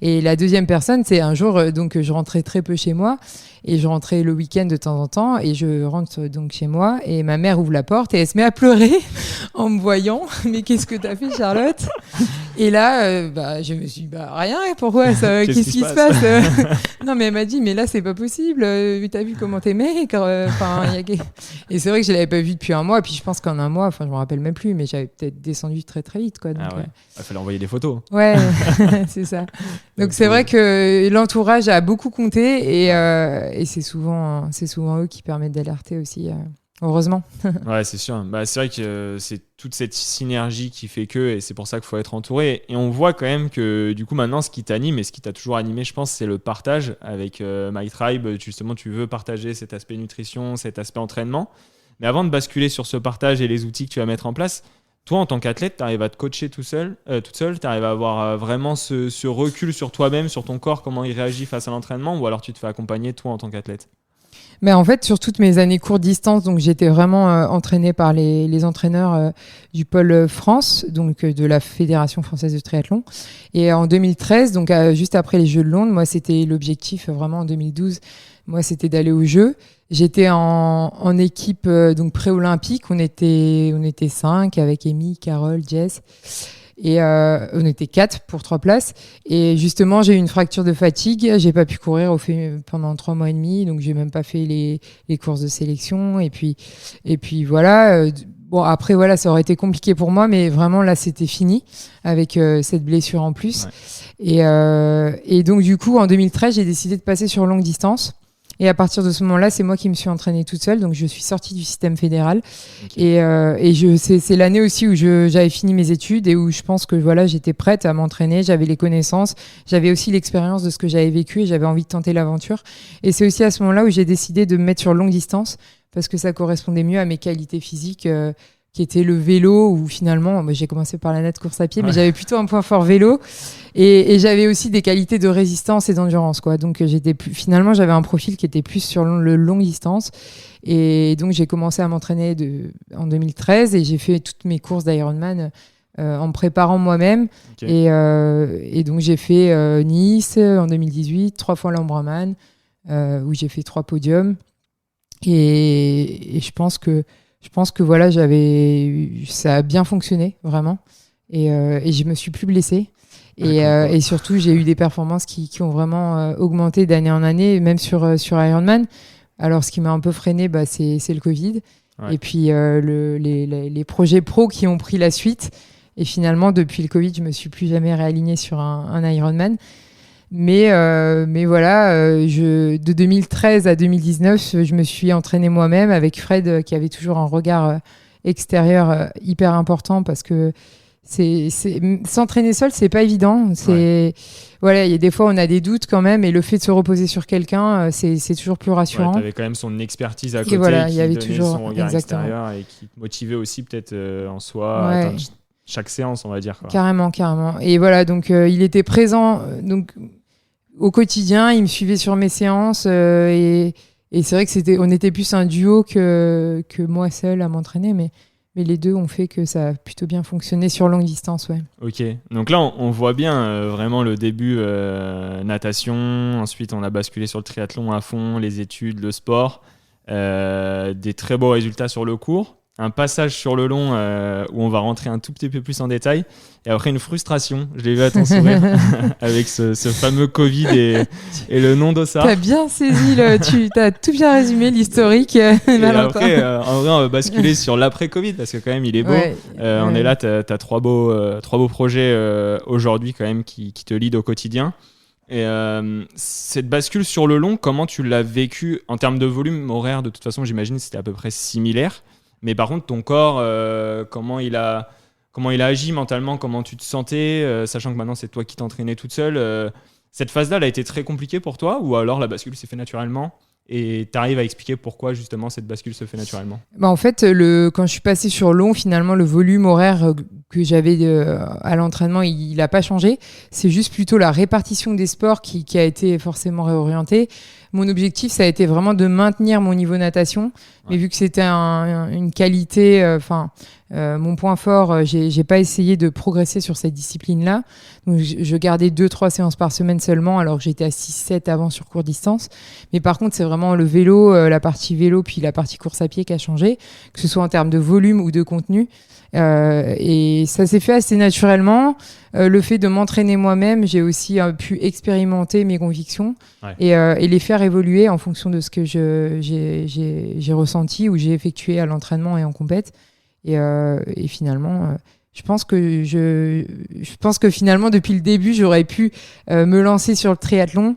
Et la deuxième personne, c'est un jour, donc je rentrais très peu chez moi et je rentrais le week-end de temps en temps et je rentre donc chez moi et ma mère ouvre la porte et elle se met à pleurer en me voyant. Mais qu'est-ce que t'as fait, Charlotte? Et là, je me suis dit, rien, pourquoi ça, qu'est-ce qui se passe? Non, mais elle m'a dit, mais là, c'est pas possible. T'as vu comment t'es maigre? Et c'est vrai que je l'avais pas vu depuis un mois. Et puis je pense qu'en un mois, je me rappelle même plus, mais j'avais peut-être descendu très très vite, quoi. Donc, il fallait envoyer des photos. Ouais, c'est ça. Donc c'est vrai que l'entourage a beaucoup compté et c'est souvent eux qui permettent d'alerter aussi. Heureusement. Ouais, c'est sûr. C'est vrai que c'est toute cette synergie qui fait que, et c'est pour ça qu'il faut être entouré. Et on voit quand même que du coup maintenant, ce qui t'anime et ce qui t'a toujours animé, je pense, c'est le partage avec My Tribe. Justement, tu veux partager cet aspect nutrition, cet aspect entraînement. Mais avant de basculer sur ce partage et les outils que tu vas mettre en place, toi, en tant qu'athlète, tu arrives à te coacher toute seule, tu arrives à avoir vraiment ce recul sur toi-même, sur ton corps, comment il réagit face à l'entraînement, ou alors tu te fais accompagner toi en tant qu'athlète? Mais en fait, sur toutes mes années courte distance, donc j'étais vraiment entraînée par les entraîneurs du pôle France, donc de la Fédération française de triathlon. Et en 2013, donc juste après les Jeux de Londres, moi c'était l'objectif vraiment en 2012. Moi, c'était d'aller aux Jeux. J'étais en équipe donc pré-olympique. On était 5 avec Amy, Carole, Jess. Et on était 4 pour 3 places. Et justement, j'ai eu une fracture de fatigue. J'ai pas pu courir pendant 3 mois et demi. Donc, j'ai même pas fait les courses de sélection. Et puis voilà. Bon, après, voilà, ça aurait été compliqué pour moi. Mais vraiment, là, c'était fini avec cette blessure en plus. Ouais. Et donc, du coup, en 2013, j'ai décidé de passer sur longue distance. Et à partir de ce moment-là, c'est moi qui me suis entraînée toute seule. Donc, je suis sortie du système fédéral. Okay. Et c'est l'année aussi où j'avais fini mes études et où je pense que voilà, j'étais prête à m'entraîner. J'avais les connaissances. J'avais aussi l'expérience de ce que j'avais vécu et j'avais envie de tenter l'aventure. Et c'est aussi à ce moment-là où j'ai décidé de me mettre sur longue distance parce que ça correspondait mieux à mes qualités physiques qui était le vélo, où finalement, moi, j'ai commencé par la nat course à pied, mais j'avais plutôt un point fort vélo. Et j'avais aussi des qualités de résistance et d'endurance, quoi. Donc, finalement, j'avais un profil qui était plus sur le longue distance. Et donc, j'ai commencé à m'entraîner en 2013 et j'ai fait toutes mes courses d'Ironman en me préparant moi-même. Okay. Et donc, j'ai fait Nice en 2018, 3 fois l'Ambraman, où j'ai fait 3 podiums. Et je pense que voilà, ça a bien fonctionné, vraiment. Et je me suis plus blessée. Et surtout, j'ai eu des performances qui ont vraiment augmenté d'année en année, même sur Ironman. Alors, ce qui m'a un peu freiné, c'est le Covid. Ouais. Et puis, les projets pro qui ont pris la suite. Et finalement, depuis le Covid, je me suis plus jamais réalignée sur un Ironman. Mais voilà, de 2013 à 2019, je me suis entraînée moi-même avec Fred, qui avait toujours un regard extérieur hyper important, parce que s'entraîner seul, c'est pas évident. Voilà, il y a des fois, on a des doutes quand même, et le fait de se reposer sur quelqu'un, c'est toujours plus rassurant. Tu avais quand même son expertise à côté, qui donnait son regard extérieur et qui te motivait aussi peut-être en soi à atteindre chaque séance, on va dire, quoi. Carrément. Et voilà, donc il était présent au quotidien, il me suivait sur mes séances, et c'est vrai que on était plus un duo que moi seule à m'entraîner, mais les deux ont fait que ça a plutôt bien fonctionné sur longue distance. Ouais. Ok, donc là on voit bien vraiment le début natation, ensuite on a basculé sur le triathlon à fond, les études, le sport, des très beaux résultats sur le court, un passage sur le long où on va rentrer un tout petit peu plus en détail, et après une frustration, je l'ai vu à ton sourire, avec ce fameux Covid et le non-dossard. T'as bien saisi, t'as tout bien résumé, l'historique. Et après, en vrai, on va basculer sur l'après-Covid, parce que quand même, il est beau. On est là, t'as 3 beaux projets aujourd'hui quand même qui te lead au quotidien. Et cette bascule sur le long, comment tu l'as vécu en termes de volume horaire? De toute façon, j'imagine que c'était à peu près similaire. Mais par contre, ton corps, comment il a agi mentalement, comment tu te sentais, sachant que maintenant c'est toi qui t'entraînais toute seule. Cette phase-là, elle a été très compliquée pour toi, ou alors la bascule s'est fait naturellement? Et tu arrives à expliquer pourquoi justement cette bascule se fait naturellement? En fait, quand je suis passée sur long, finalement, le volume horaire que j'avais à l'entraînement, il n'a pas changé. C'est juste plutôt la répartition des sports qui a été forcément réorientée. Mon objectif, ça a été vraiment de maintenir mon niveau natation. Mais vu que c'était une qualité, mon point fort, j'ai pas essayé de progresser sur cette discipline-là. Donc, je gardais 2-3 séances par semaine seulement, alors que j'étais à 6-7 avant sur courte distance. Mais par contre, c'est vraiment le vélo, la partie vélo, puis la partie course à pied qui a changé, que ce soit en termes de volume ou de contenu. Et ça s'est fait assez naturellement. Le fait de m'entraîner moi-même, j'ai aussi pu expérimenter mes convictions et les faire évoluer en fonction de ce que j'ai ressenti ou j'ai effectué à l'entraînement et en compète. Et finalement, je pense que finalement, depuis le début, j'aurais pu me lancer sur le triathlon,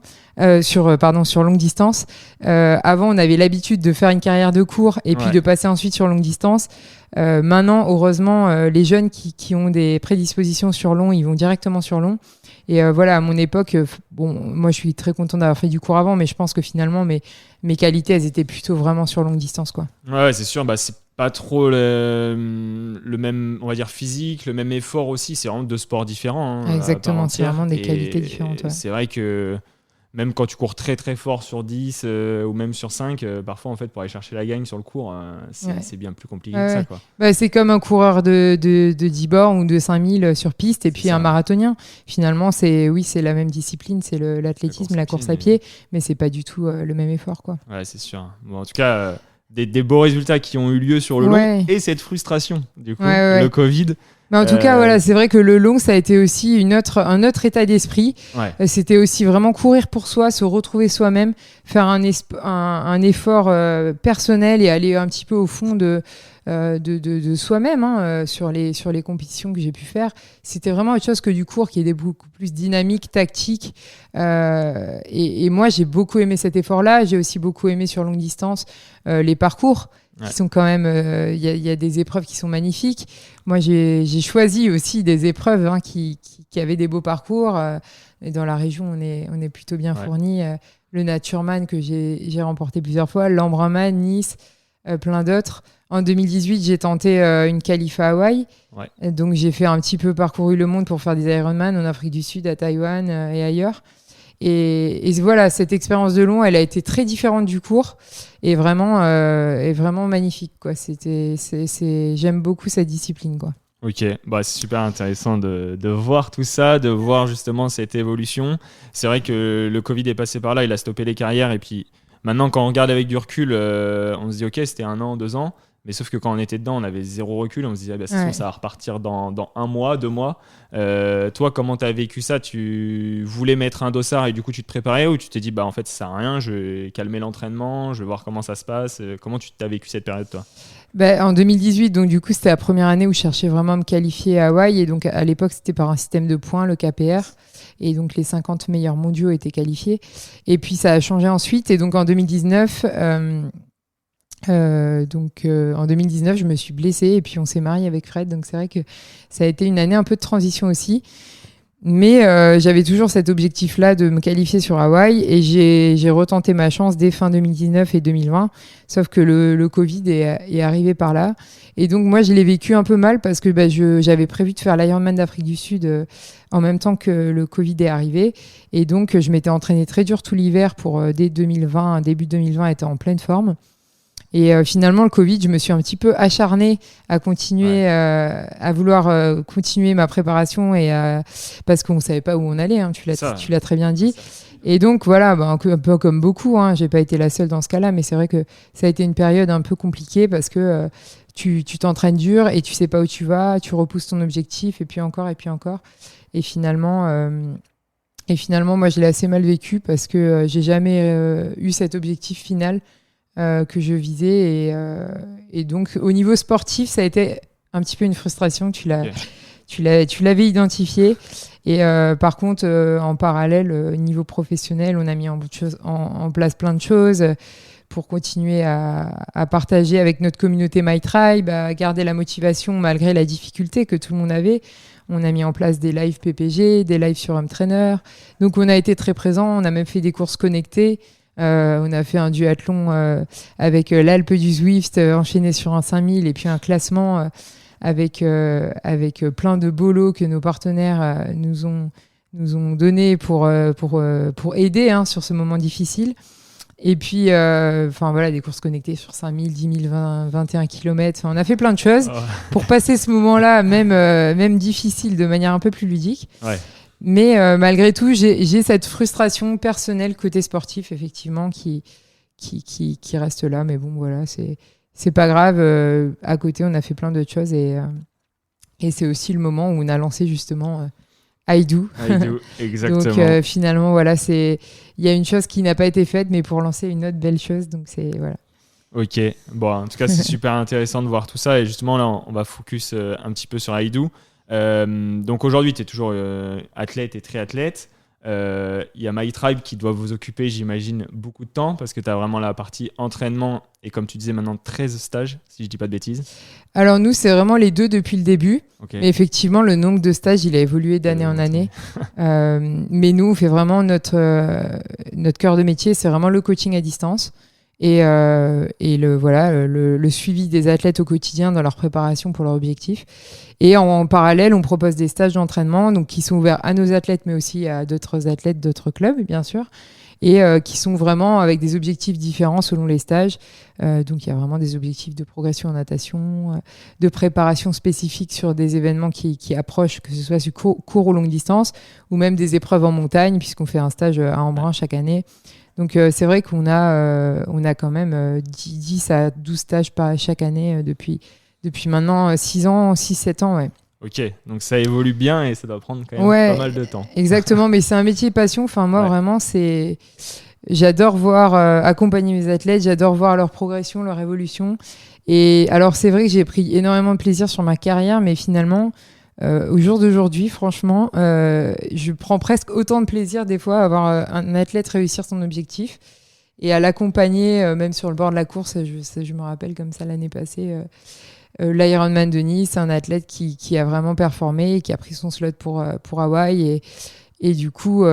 sur longue distance. Avant, on avait l'habitude de faire une carrière de court et puis de passer ensuite sur longue distance. Maintenant, heureusement, les jeunes qui ont des prédispositions sur long, ils vont directement sur long. Et voilà, à mon époque, moi, je suis très content d'avoir fait du court avant, mais je pense que finalement, mes qualités, elles étaient plutôt vraiment sur longue distance, quoi. Ouais, c'est sûr. C'est pas trop le même, on va dire, physique, le même effort aussi. C'est vraiment 2 sports différents. Exactement, c'est vraiment des qualités différentes. Ouais. C'est vrai que même quand tu cours très très fort sur 10 ou même sur 5, parfois en fait pour aller chercher la gagne sur le court, c'est bien plus compliqué que ça, quoi. C'est comme un coureur de 10 bornes ou de 5000 sur piste et puis un marathonien. Finalement, c'est la même discipline, c'est l'athlétisme, la course à pied, mais c'est pas du tout le même effort, quoi. Ouais, c'est sûr. Bon, en tout cas, des beaux résultats qui ont eu lieu sur le long et cette frustration, du coup, le Covid. Mais en tout cas, voilà, c'est vrai que le long, ça a été aussi un autre état d'esprit. C'était aussi vraiment courir pour soi, se retrouver soi-même, faire un effort personnel et aller un petit peu au fond de soi-même sur les compétitions que j'ai pu faire. C'était vraiment autre chose que du court qui était beaucoup plus dynamique, tactique. Et moi, j'ai beaucoup aimé cet effort-là. J'ai aussi beaucoup aimé sur longue distance les parcours. Qui sont quand même, y a des épreuves qui sont magnifiques. Moi, j'ai choisi aussi des épreuves qui avaient des beaux parcours. Et dans la région, on est plutôt bien fournis. Le Naturman que j'ai remporté plusieurs fois, l'Ambraman, Nice, plein d'autres. En 2018, j'ai tenté une qualif à Hawaï. Ouais. Donc, j'ai fait un petit peu parcouru le monde pour faire des Ironman en Afrique du Sud, à Taïwan et ailleurs. Et voilà, cette expérience de long, elle a été très différente du court et vraiment magnifique, quoi. J'aime beaucoup cette discipline, quoi. Ok, bah, c'est super intéressant de voir tout ça, de voir justement cette évolution. C'est vrai que le Covid est passé par là, il a stoppé les carrières et puis maintenant quand on regarde avec du recul, on se dit ok, c'était 1 an, 2 ans, mais sauf que quand on était dedans, on avait 0 recul, on se disait ça va repartir dans 1 mois, 2 mois. Toi, comment tu as vécu ça? Tu voulais mettre un dossard et du coup tu te préparais ou tu t'es dit en fait ça sert à rien, je vais calmer l'entraînement, je vais voir comment ça se passe. Comment tu t'as vécu cette période, toi? En 2018, donc du coup, c'était la première année où je cherchais vraiment à me qualifier à Hawaï. Et donc, à l'époque, c'était par un système de points, le KPR. Et donc, les 50 meilleurs mondiaux étaient qualifiés. Et puis, ça a changé ensuite. Et donc, en 2019, je me suis blessée. Et puis, on s'est marié avec Fred. Donc, c'est vrai que ça a été une année un peu de transition aussi. Mais j'avais toujours cet objectif-là de me qualifier sur Hawaï et j'ai retenté ma chance dès fin 2019 et 2020, sauf que le Covid est arrivé par là. Et donc moi, je l'ai vécu un peu mal parce que j'avais prévu de faire l'Ironman d'Afrique du Sud en même temps que le Covid est arrivé. Et donc, je m'étais entraînée très dur tout l'hiver pour dès 2020, début 2020, être en pleine forme. Et finalement, le Covid, je me suis un petit peu acharnée à continuer, à vouloir continuer ma préparation parce qu'on ne savait pas où on allait, hein, tu l'as très bien dit. Et donc, voilà, un peu comme beaucoup, hein, je n'ai pas été la seule dans ce cas-là, mais c'est vrai que ça a été une période un peu compliquée parce que tu t'entraînes dur et tu ne sais pas où tu vas, tu repousses ton objectif et puis encore et puis encore. Et finalement, moi, je l'ai assez mal vécu parce que je n'ai jamais eu cet objectif final que je visais et donc au niveau sportif ça a été un petit peu une frustration, tu l'avais identifié et par contre en parallèle au niveau professionnel on a mis en place plein de choses pour continuer à partager avec notre communauté My Tribe, à garder la motivation malgré la difficulté que tout le monde avait. On a mis en place des lives PPG, des lives sur Home Trainer, donc on a été très présents, on a même fait des courses connectées. On a fait un duathlon avec l'Alpe du Zwift enchaîné sur un 5000 et puis un classement avec plein de bolos que nos partenaires nous ont donné pour aider sur ce moment difficile. Et puis, des courses connectées sur 5000, 10 000, 20, 21 km. On a fait plein de choses pour passer ce moment-là, même difficile, de manière un peu plus ludique. Ouais. Mais malgré tout, j'ai cette frustration personnelle côté sportif, effectivement, qui reste là. Mais bon, voilà, c'est pas grave. À côté, on a fait plein d'autres choses et c'est aussi le moment où on a lancé justement I Do. Exactement. Donc finalement, voilà, il y a une chose qui n'a pas été faite, mais pour lancer une autre belle chose. Donc c'est voilà. Ok. Bon, en tout cas, c'est super intéressant de voir tout ça. Et justement, là, on va focus un petit peu sur I Do. Donc aujourd'hui, tu es toujours athlète et triathlète. Il y a My Tribe qui doit vous occuper, j'imagine, beaucoup de temps parce que tu as vraiment la partie entraînement et comme tu disais maintenant 13 stages, si je dis pas de bêtises. Alors nous, c'est vraiment les 2 depuis le début. Okay. Mais effectivement, le nombre de stages, il a évolué d'année en année. Mais nous, on fait vraiment notre cœur de métier, c'est vraiment le coaching à distance. Et le suivi des athlètes au quotidien dans leur préparation pour leur objectif. Et en parallèle, on propose des stages d'entraînement donc, qui sont ouverts à nos athlètes, mais aussi à d'autres athlètes, d'autres clubs, bien sûr, et qui sont vraiment avec des objectifs différents selon les stages. Donc, il y a vraiment des objectifs de progression en natation, de préparation spécifique sur des événements qui approchent, que ce soit sur court ou longue distance, ou même des épreuves en montagne, puisqu'on fait un stage à Embrun chaque année. Donc, c'est vrai qu'on a quand même 10 à 12 stages chaque année depuis maintenant 6-7 ans. Ouais. Ok, donc ça évolue bien et ça doit prendre quand même pas mal de temps. Exactement, mais c'est un métier passion. Enfin, moi, vraiment, j'adore voir accompagner mes athlètes, j'adore voir leur progression, leur évolution. Et alors, c'est vrai que j'ai pris énormément de plaisir sur ma carrière, mais finalement, au jour d'aujourd'hui, franchement, je prends presque autant de plaisir des fois à voir un athlète réussir son objectif et à l'accompagner, même sur le bord de la course. Je me rappelle comme ça l'année passée. L'Ironman de Nice, un athlète qui a vraiment performé et qui a pris son slot pour Hawaï Et du coup,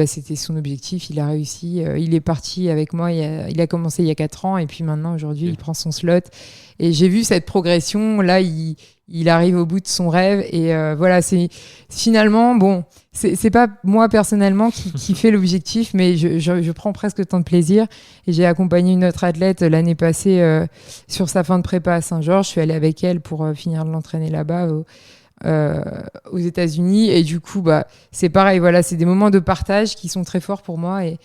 c'était son objectif, il a réussi. Il est parti avec moi, il a commencé il y a 4 ans, et puis maintenant, aujourd'hui, il prend son slot. Et j'ai vu cette progression. Là, il arrive au bout de son rêve. Et voilà, c'est finalement, bon, c'est pas moi personnellement qui fait l'objectif, mais je prends presque autant de plaisir. Et j'ai accompagné une autre athlète l'année passée sur sa fin de prépa à Saint-Georges. Je suis allée avec elle pour finir de l'entraîner là-bas aux États-Unis, et du coup c'est pareil, voilà, c'est des moments de partage qui sont très forts pour moi et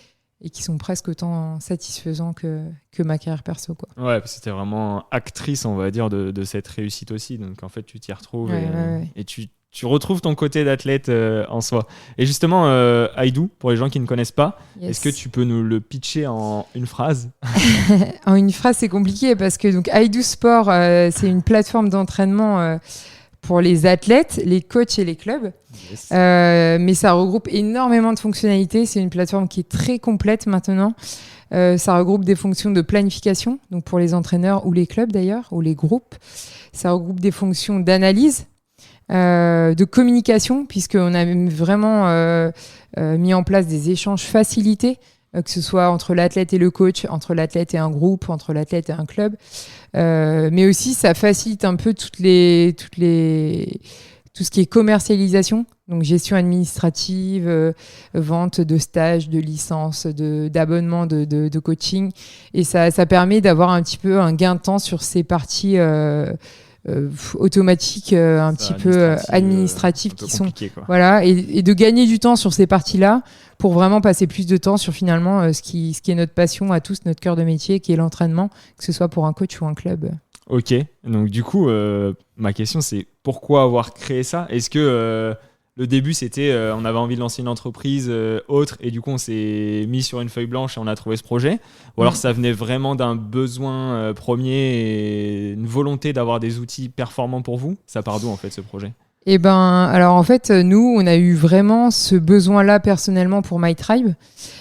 qui sont presque autant satisfaisants que ma carrière perso, quoi. Ouais, parce que c'était vraiment actrice, on va dire, de cette réussite aussi, donc en fait tu t'y retrouves et tu retrouves ton côté d'athlète en soi. Et justement, Aïdou, pour les gens qui ne connaissent pas, Est-ce que tu peux nous le pitcher en une phrase? En une phrase, c'est compliqué parce que donc Aïdou Sport, c'est une plateforme d'entraînement pour les athlètes, les coachs et les clubs. Yes. Mais ça regroupe énormément de fonctionnalités. C'est une plateforme qui est très complète maintenant. Ça regroupe des fonctions de planification, donc pour les entraîneurs ou les clubs d'ailleurs, ou les groupes. Ça regroupe des fonctions d'analyse, de communication, puisqu'on a vraiment mis en place des échanges facilités, que ce soit entre l'athlète et le coach, entre l'athlète et un groupe, entre l'athlète et un club. Mais aussi, ça facilite un peu tout ce qui est commercialisation, donc gestion administrative, vente de stages, de licences, d'abonnements, de coaching. Et ça permet d'avoir un petit peu un gain de temps sur ces parties automatiques, un petit peu administratives qui sont, voilà, et de gagner du temps sur ces parties-là pour vraiment passer plus de temps sur finalement ce qui est notre passion à tous, notre cœur de métier, qui est l'entraînement, que ce soit pour un coach ou un club. Ok, donc du coup, ma question c'est pourquoi avoir créé ça? Est-ce que le début c'était on avait envie de lancer une entreprise autre et du coup on s'est mis sur une feuille blanche et on a trouvé ce projet? Ou alors ça venait vraiment d'un besoin premier et une volonté d'avoir des outils performants pour vous? Ça part d'où en fait ce projet? Eh ben, alors en fait, nous, on a eu vraiment ce besoin-là personnellement pour MyTribe,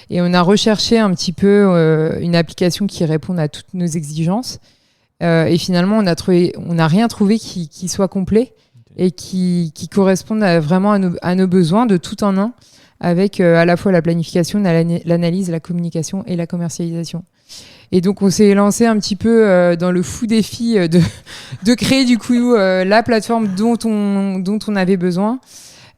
et on a recherché un petit peu une application qui réponde à toutes nos exigences. Et finalement, on n'a rien trouvé qui soit complet et qui corresponde vraiment à nos besoins de tout en un, avec à la fois la planification, l'analyse, la communication et la commercialisation. Et donc, on s'est lancé un petit peu dans le fou défi de créer du coup la plateforme dont on avait besoin.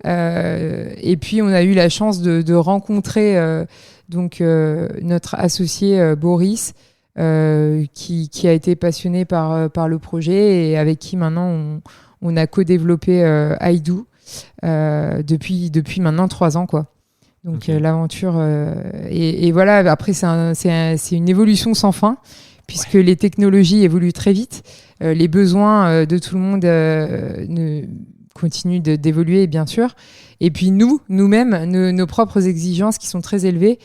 Et puis, on a eu la chance de rencontrer notre associé Boris, qui a été passionné par le projet et avec qui maintenant on a co-développé Aïdou depuis maintenant 3 ans, quoi. Donc okay. L'aventure et voilà, après c'est une évolution sans fin, puisque les technologies évoluent très vite, les besoins de tout le monde continuent d'évoluer, bien sûr, et puis nous-mêmes, nos propres exigences qui sont très élevées,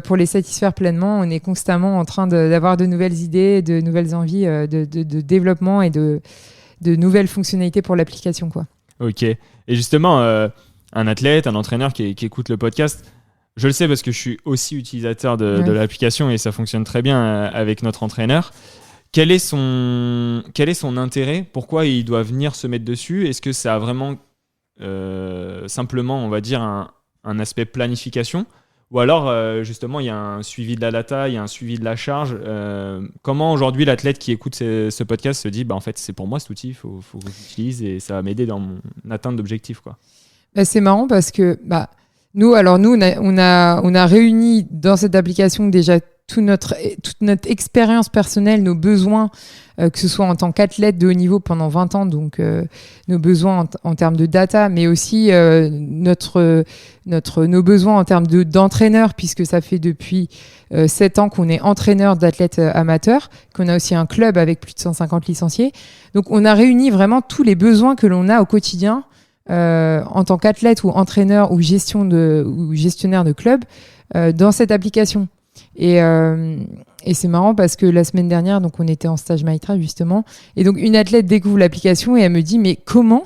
pour les satisfaire pleinement, on est constamment en train d'avoir de nouvelles idées, de nouvelles envies de développement et de nouvelles fonctionnalités pour l'application, quoi. Ok, et justement un athlète, un entraîneur qui écoute le podcast, je le sais parce que je suis aussi utilisateur de l'application et ça fonctionne très bien avec notre entraîneur. Quel est son intérêt? Pourquoi il doit venir se mettre dessus? Est-ce que ça a vraiment simplement, on va dire, un aspect planification? Ou alors, justement, il y a un suivi de la data, il y a un suivi de la charge. Comment aujourd'hui l'athlète qui écoute ce podcast se dit en fait, c'est pour moi cet outil, il faut que j'utilise et ça va m'aider dans mon atteinte d'objectifs, quoi. C'est marrant parce que nous, on a réuni dans cette application déjà toute notre expérience personnelle, nos besoins, que ce soit en tant qu'athlète de haut niveau pendant 20 ans, donc nos besoins en termes de data, mais aussi nos besoins en termes d'entraîneur, puisque ça fait depuis 7 ans qu'on est entraîneur d'athlètes amateurs, qu'on a aussi un club avec plus de 150 licenciés. Donc on a réuni vraiment tous les besoins que l'on a au quotidien en tant qu'athlète ou entraîneur ou gestionnaire de club dans cette application. Et c'est marrant parce que la semaine dernière, donc on était en stage MyTribe justement, et donc une athlète découvre l'application et elle me dit mais comment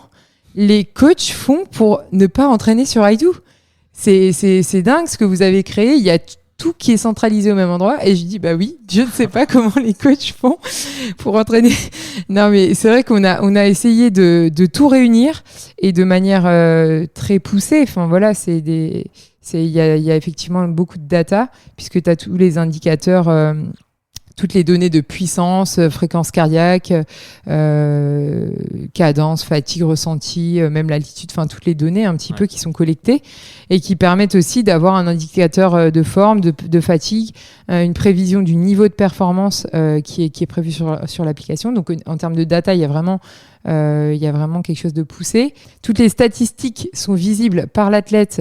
les coachs font pour ne pas entraîner sur Aïdou? C'est dingue ce que vous avez créé. Il y a tout qui est centralisé au même endroit. Et je dis, bah oui, je ne sais pas comment les coachs font pour entraîner. Non, mais c'est vrai qu'on a essayé de tout réunir et de manière très poussée. Enfin, voilà, il y a effectivement beaucoup de data puisque tu as tous les indicateurs, toutes les données de puissance, fréquence cardiaque, cadence, fatigue ressentie, même l'altitude, enfin toutes les données un petit peu qui sont collectées et qui permettent aussi d'avoir un indicateur de forme, de fatigue, une prévision du niveau de performance qui est prévu sur l'application. Donc en termes de data, il y a vraiment quelque chose de poussé. Toutes les statistiques sont visibles par l'athlète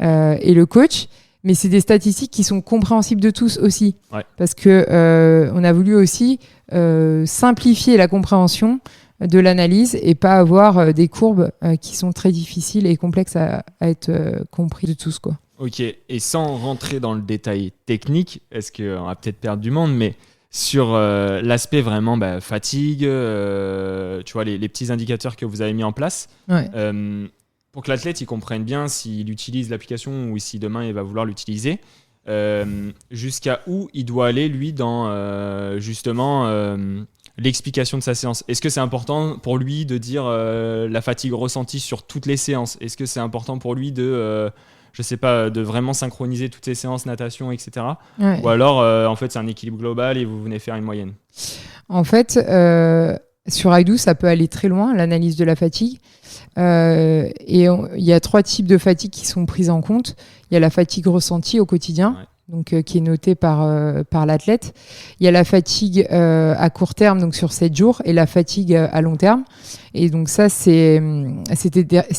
et le coach. Mais c'est des statistiques qui sont compréhensibles de tous aussi. Ouais. Parce que on a voulu aussi simplifier la compréhension de l'analyse et pas avoir des courbes qui sont très difficiles et complexes à être compris de tous, quoi. Ok, et sans rentrer dans le détail technique, est-ce qu'on va peut-être perdre du monde, mais sur l'aspect vraiment fatigue, tu vois, les petits indicateurs que vous avez mis en place, ouais. Pour que l'athlète il comprenne bien s'il utilise l'application ou si demain il va vouloir l'utiliser, jusqu'à où il doit aller lui dans justement l'explication de sa séance. Est-ce que c'est important pour lui de dire la fatigue ressentie sur toutes les séances ? Est-ce que c'est important pour lui de vraiment synchroniser toutes ses séances natation, etc. Ouais. Ou alors en fait c'est un équilibre global et vous venez faire une moyenne ? En fait, sur iDo, ça peut aller très loin, l'analyse de la fatigue. Il y a 3 types de fatigue qui sont prises en compte. Il y a la fatigue ressentie au quotidien, donc, qui est notée par l'athlète. Il y a la fatigue à court terme, donc sur 7 jours, et la fatigue à long terme. Et donc ça, c'est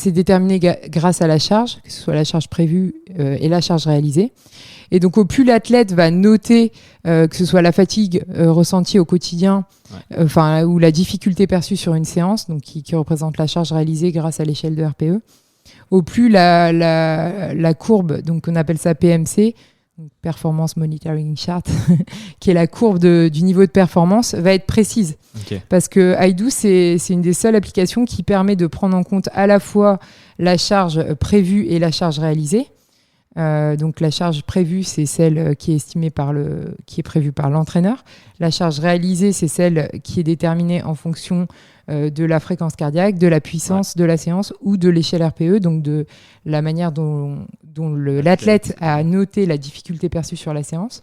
déterminé grâce à la charge, que ce soit la charge prévue et la charge réalisée. Et donc, au plus l'athlète va noter que ce soit la fatigue ressentie au quotidien, ou la difficulté perçue sur une séance, donc qui représente la charge réalisée grâce à l'échelle de RPE, au plus la courbe, donc on appelle ça PMC, donc Performance Monitoring Chart, qui est la courbe du niveau de performance, va être précise. Okay. Parce que iDo, c'est une des seules applications qui permet de prendre en compte à la fois la charge prévue et la charge réalisée. Donc la charge prévue, c'est celle qui est estimée qui est prévue par l'entraîneur. La charge réalisée, c'est celle qui est déterminée en fonction de la fréquence cardiaque, de la puissance de la séance ou de l'échelle RPE, donc de la manière dont l'athlète a noté la difficulté perçue sur la séance.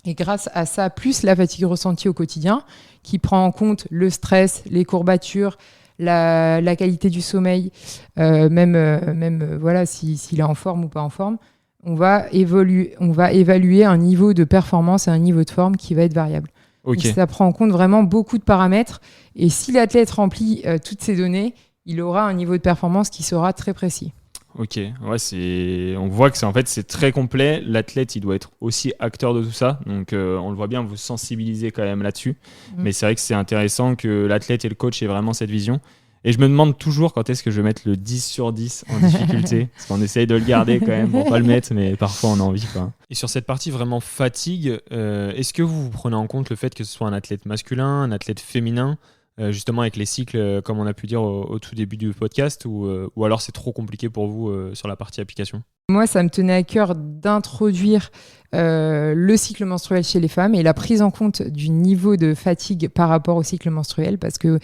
Et grâce à ça, plus la fatigue ressentie au quotidien, qui prend en compte le stress, les courbatures, la qualité du sommeil, même voilà, s'il est en forme ou pas en forme, on va évaluer un niveau de performance et un niveau de forme qui va être variable. Okay. Donc ça prend en compte vraiment beaucoup de paramètres. Et si l'athlète remplit toutes ces données, il aura un niveau de performance qui sera très précis. Ok, on voit que c'est très complet. L'athlète, il doit être aussi acteur de tout ça. Donc, on le voit bien, vous sensibilisez quand même là-dessus. Mais c'est vrai que c'est intéressant que l'athlète et le coach aient vraiment cette vision. Et je me demande toujours quand est-ce que je vais mettre le 10 sur 10 en difficulté. Parce qu'on essaye de le garder quand même pour pas le mettre, mais parfois on a envie, quoi. Et sur cette partie vraiment fatigue, est-ce que vous prenez en compte le fait que ce soit un athlète masculin, un athlète féminin, justement avec les cycles, comme on a pu dire au tout début du podcast, ou alors c'est trop compliqué pour vous sur la partie application ? Moi, ça me tenait à cœur d'introduire le cycle menstruel chez les femmes et la prise en compte du niveau de fatigue par rapport au cycle menstruel, parce que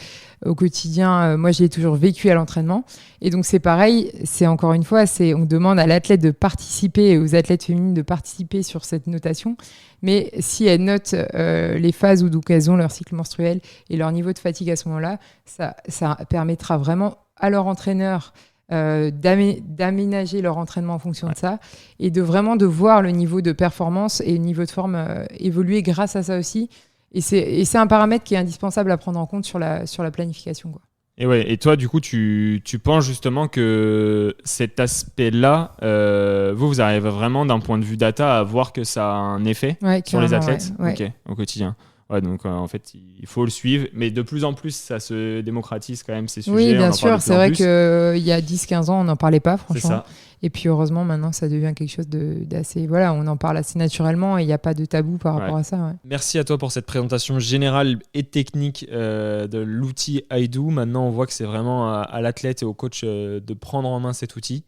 au quotidien, moi, je l'ai toujours vécu à l'entraînement. Et donc, c'est pareil, c'est encore une fois, on demande à l'athlète de participer et aux athlètes féminines de participer sur cette notation. Mais si elles notent les phases où donc elles ont leur cycle menstruel et leur niveau de fatigue à ce moment-là, ça permettra vraiment à leur entraîneur d'aménager leur entraînement en fonction de ça et de voir le niveau de performance et le niveau de forme évoluer grâce à ça aussi. Et c'est un paramètre qui est indispensable à prendre en compte sur la planification, quoi. Et toi, du coup, tu penses justement que cet aspect-là, vous arrivez vraiment d'un point de vue data à voir que ça a un effet sur les athlètes au quotidien. Ouais, donc en fait, il faut le suivre. Mais de plus en plus, ça se démocratise quand même, ces sujets. Oui, bien sûr. C'est vrai qu'il y a 10-15 ans, on n'en parlait pas, franchement. C'est ça. Et puis heureusement, maintenant, ça devient quelque chose d'assez... Voilà, on en parle assez naturellement et il n'y a pas de tabou par rapport à ça. Ouais. Merci à toi pour cette présentation générale et technique de l'outil iDo. Maintenant, on voit que c'est vraiment à l'athlète et au coach de prendre en main cet outil.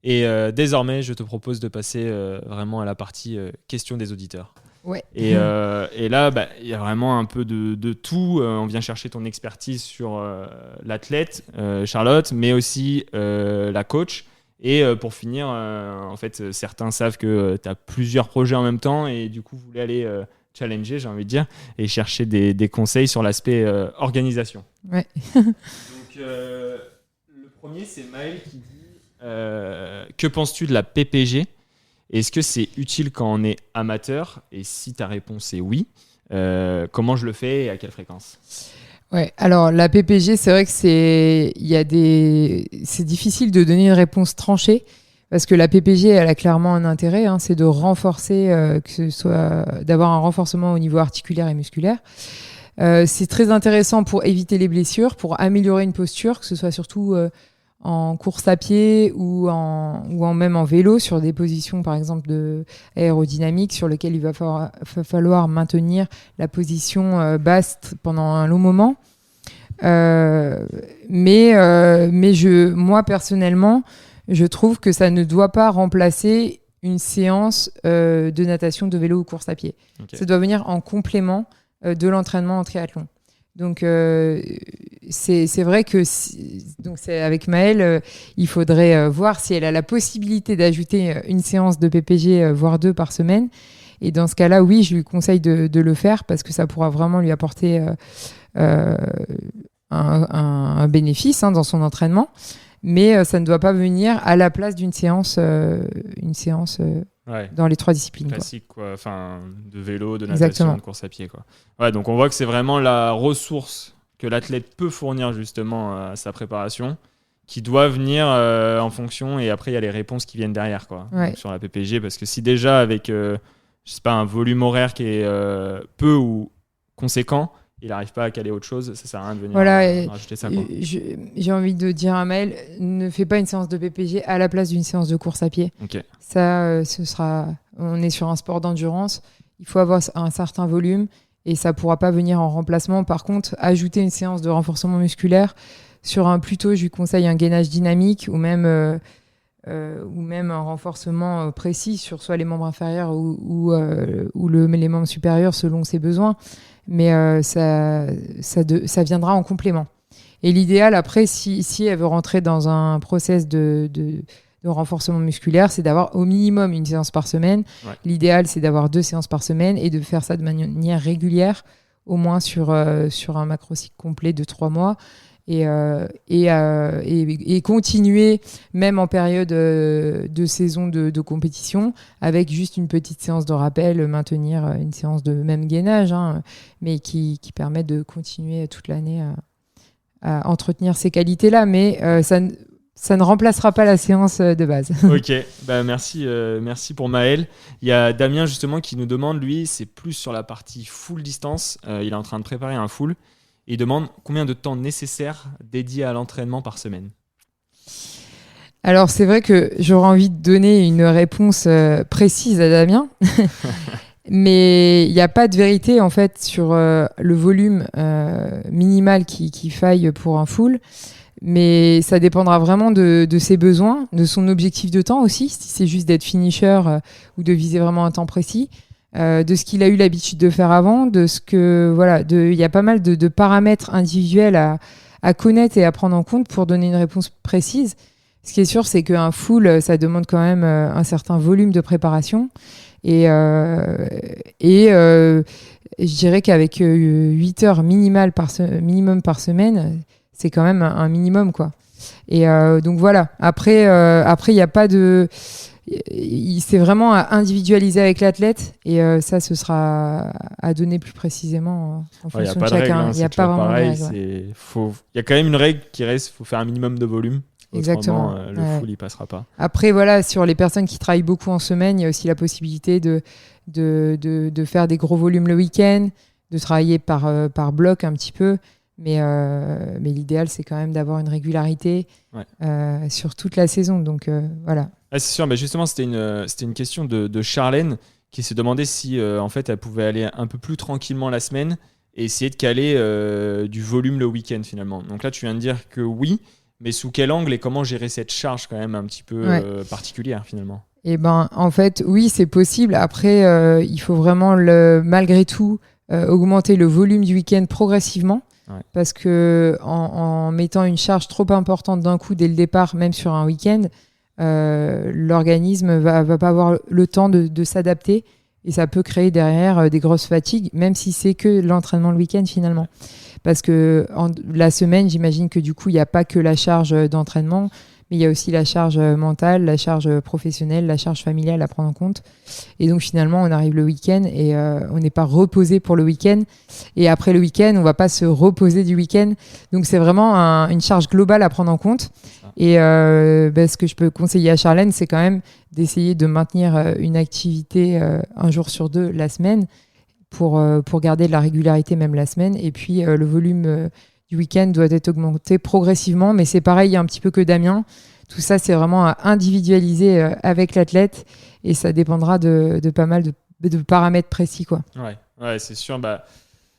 Et désormais, je te propose de passer vraiment à la partie questions des auditeurs. Ouais. Et là, il y a vraiment un peu de tout. On vient chercher ton expertise sur l'athlète, Charlotte, mais aussi la coach. Et pour finir, en fait, certains savent que tu as plusieurs projets en même temps et du coup, vous voulez aller challenger, j'ai envie de dire, et chercher des conseils sur l'aspect organisation. Ouais. Donc, le premier, c'est Maël qui dit que penses-tu de la PPG ? Est-ce que c'est utile quand on est amateur ? Et si ta réponse est oui, comment je le fais et à quelle fréquence ? Ouais, alors la PPG, c'est vrai que c'est difficile de donner une réponse tranchée parce que la PPG, elle a clairement un intérêt, c'est de renforcer, d'avoir un renforcement au niveau articulaire et musculaire. C'est très intéressant pour éviter les blessures, pour améliorer une posture, que ce soit surtout en course à pied ou même en vélo, sur des positions par exemple aérodynamiques sur lesquelles il va falloir maintenir la position basse pendant un long moment. Mais moi personnellement, je trouve que ça ne doit pas remplacer une séance de natation, de vélo ou course à pied. Okay. Ça doit venir en complément de l'entraînement en triathlon. Donc c'est vrai que donc c'est avec Maëlle, il faudrait voir si elle a la possibilité d'ajouter une séance de PPG, voire 2 par semaine. Et dans ce cas-là, oui, je lui conseille de le faire parce que ça pourra vraiment lui apporter un bénéfice dans son entraînement. Mais ça ne doit pas venir à la place d'une séance, dans les 3 disciplines. Classique, quoi. Enfin, de vélo, de natation, exactement. De course à pied, quoi. Ouais, donc on voit que c'est vraiment la ressource que l'athlète peut fournir justement à sa préparation, qui doit venir en fonction, et après il y a les réponses qui viennent derrière, quoi. Ouais. Donc, sur la PPG, parce que si déjà avec je sais pas, un volume horaire qui est peu ou conséquent, il n'arrive pas à caler autre chose, ça sert à rien de venir rajouter ça, quoi. J'ai envie de dire à Maël, ne fais pas une séance de PPG à la place d'une séance de course à pied. Okay. Ça, on est sur un sport d'endurance, il faut avoir un certain volume et ça ne pourra pas venir en remplacement. Par contre, ajouter une séance de renforcement musculaire plutôt, je lui conseille un gainage dynamique ou même un renforcement précis sur soit les membres inférieurs ou les membres supérieurs selon ses besoins. Mais ça viendra en complément. Et l'idéal, après, si elle veut rentrer dans un process de renforcement musculaire, c'est d'avoir au minimum une séance par semaine. Ouais. L'idéal, c'est d'avoir 2 séances par semaine et de faire ça de manière régulière, au moins sur un macrocycle complet de 3 mois. Et continuer même en période de saison de compétition avec juste une petite séance de rappel, maintenir une séance de même gainage, mais qui permet de continuer toute l'année à entretenir ces qualités-là, mais ça ne remplacera pas la séance de base. Ok, merci pour Maël. Il y a Damien justement qui nous demande, lui, c'est plus sur la partie full distance, il est en train de préparer un full. Il demande combien de temps nécessaire dédié à l'entraînement par semaine. Alors, c'est vrai que j'aurais envie de donner une réponse précise à Damien, mais il n'y a pas de vérité en fait sur le volume minimal qu'il faille pour un full, mais ça dépendra vraiment de ses besoins, de son objectif de temps aussi, si c'est juste d'être finisher ou de viser vraiment un temps précis. De ce qu'il a eu l'habitude de faire avant, il y a pas mal de paramètres individuels à connaître et à prendre en compte pour donner une réponse précise. Ce qui est sûr, c'est qu'un full, ça demande quand même un certain volume de préparation. Et je dirais qu'avec 8 heures minimum par semaine, c'est quand même un minimum, quoi. Et donc voilà. Après, il n'y a pas de... C'est vraiment à individualiser avec l'athlète et ça, ce sera à donner plus précisément en fonction de chacun. Il n'y a pas vraiment de règle. Il y a quand même une règle qui reste, il faut faire un minimum de volume. Exactement. Le full, il ne passera pas. Après, voilà, sur les personnes qui travaillent beaucoup en semaine, il y a aussi la possibilité de faire des gros volumes le week-end, de travailler par bloc un petit peu. Mais l'idéal, c'est quand même d'avoir une régularité sur toute la saison. Donc, voilà. Ah, c'est sûr, mais justement, c'était une question de Charlène qui se demandait si en fait, elle pouvait aller un peu plus tranquillement la semaine et essayer de caler du volume le week-end finalement. Donc là, tu viens de dire que oui, mais sous quel angle et comment gérer cette charge quand même un petit peu particulière finalement? Et en fait, oui, c'est possible. Après, il faut vraiment malgré tout augmenter le volume du week-end progressivement. Parce que en mettant une charge trop importante d'un coup dès le départ, même sur un week-end, l'organisme va pas avoir le temps de s'adapter et ça peut créer derrière des grosses fatigues, même si c'est que l'entraînement le week-end finalement. Parce que la semaine, j'imagine que du coup, il n'y a pas que la charge d'entraînement, mais il y a aussi la charge mentale, la charge professionnelle, la charge familiale à prendre en compte. Et donc finalement, on arrive le week-end et on n'est pas reposé pour le week-end. Et après le week-end, on ne va pas se reposer du week-end. Donc c'est vraiment une charge globale à prendre en compte. Et ce que je peux conseiller à Charlène, c'est quand même d'essayer de maintenir une activité un jour sur deux la semaine pour garder de la régularité même la semaine. Et puis le volume du week-end doit être augmenté progressivement, mais c'est pareil un petit peu que Damien. Tout ça, c'est vraiment à individualiser avec l'athlète et ça dépendra de pas mal de paramètres précis, quoi. Ouais, c'est sûr.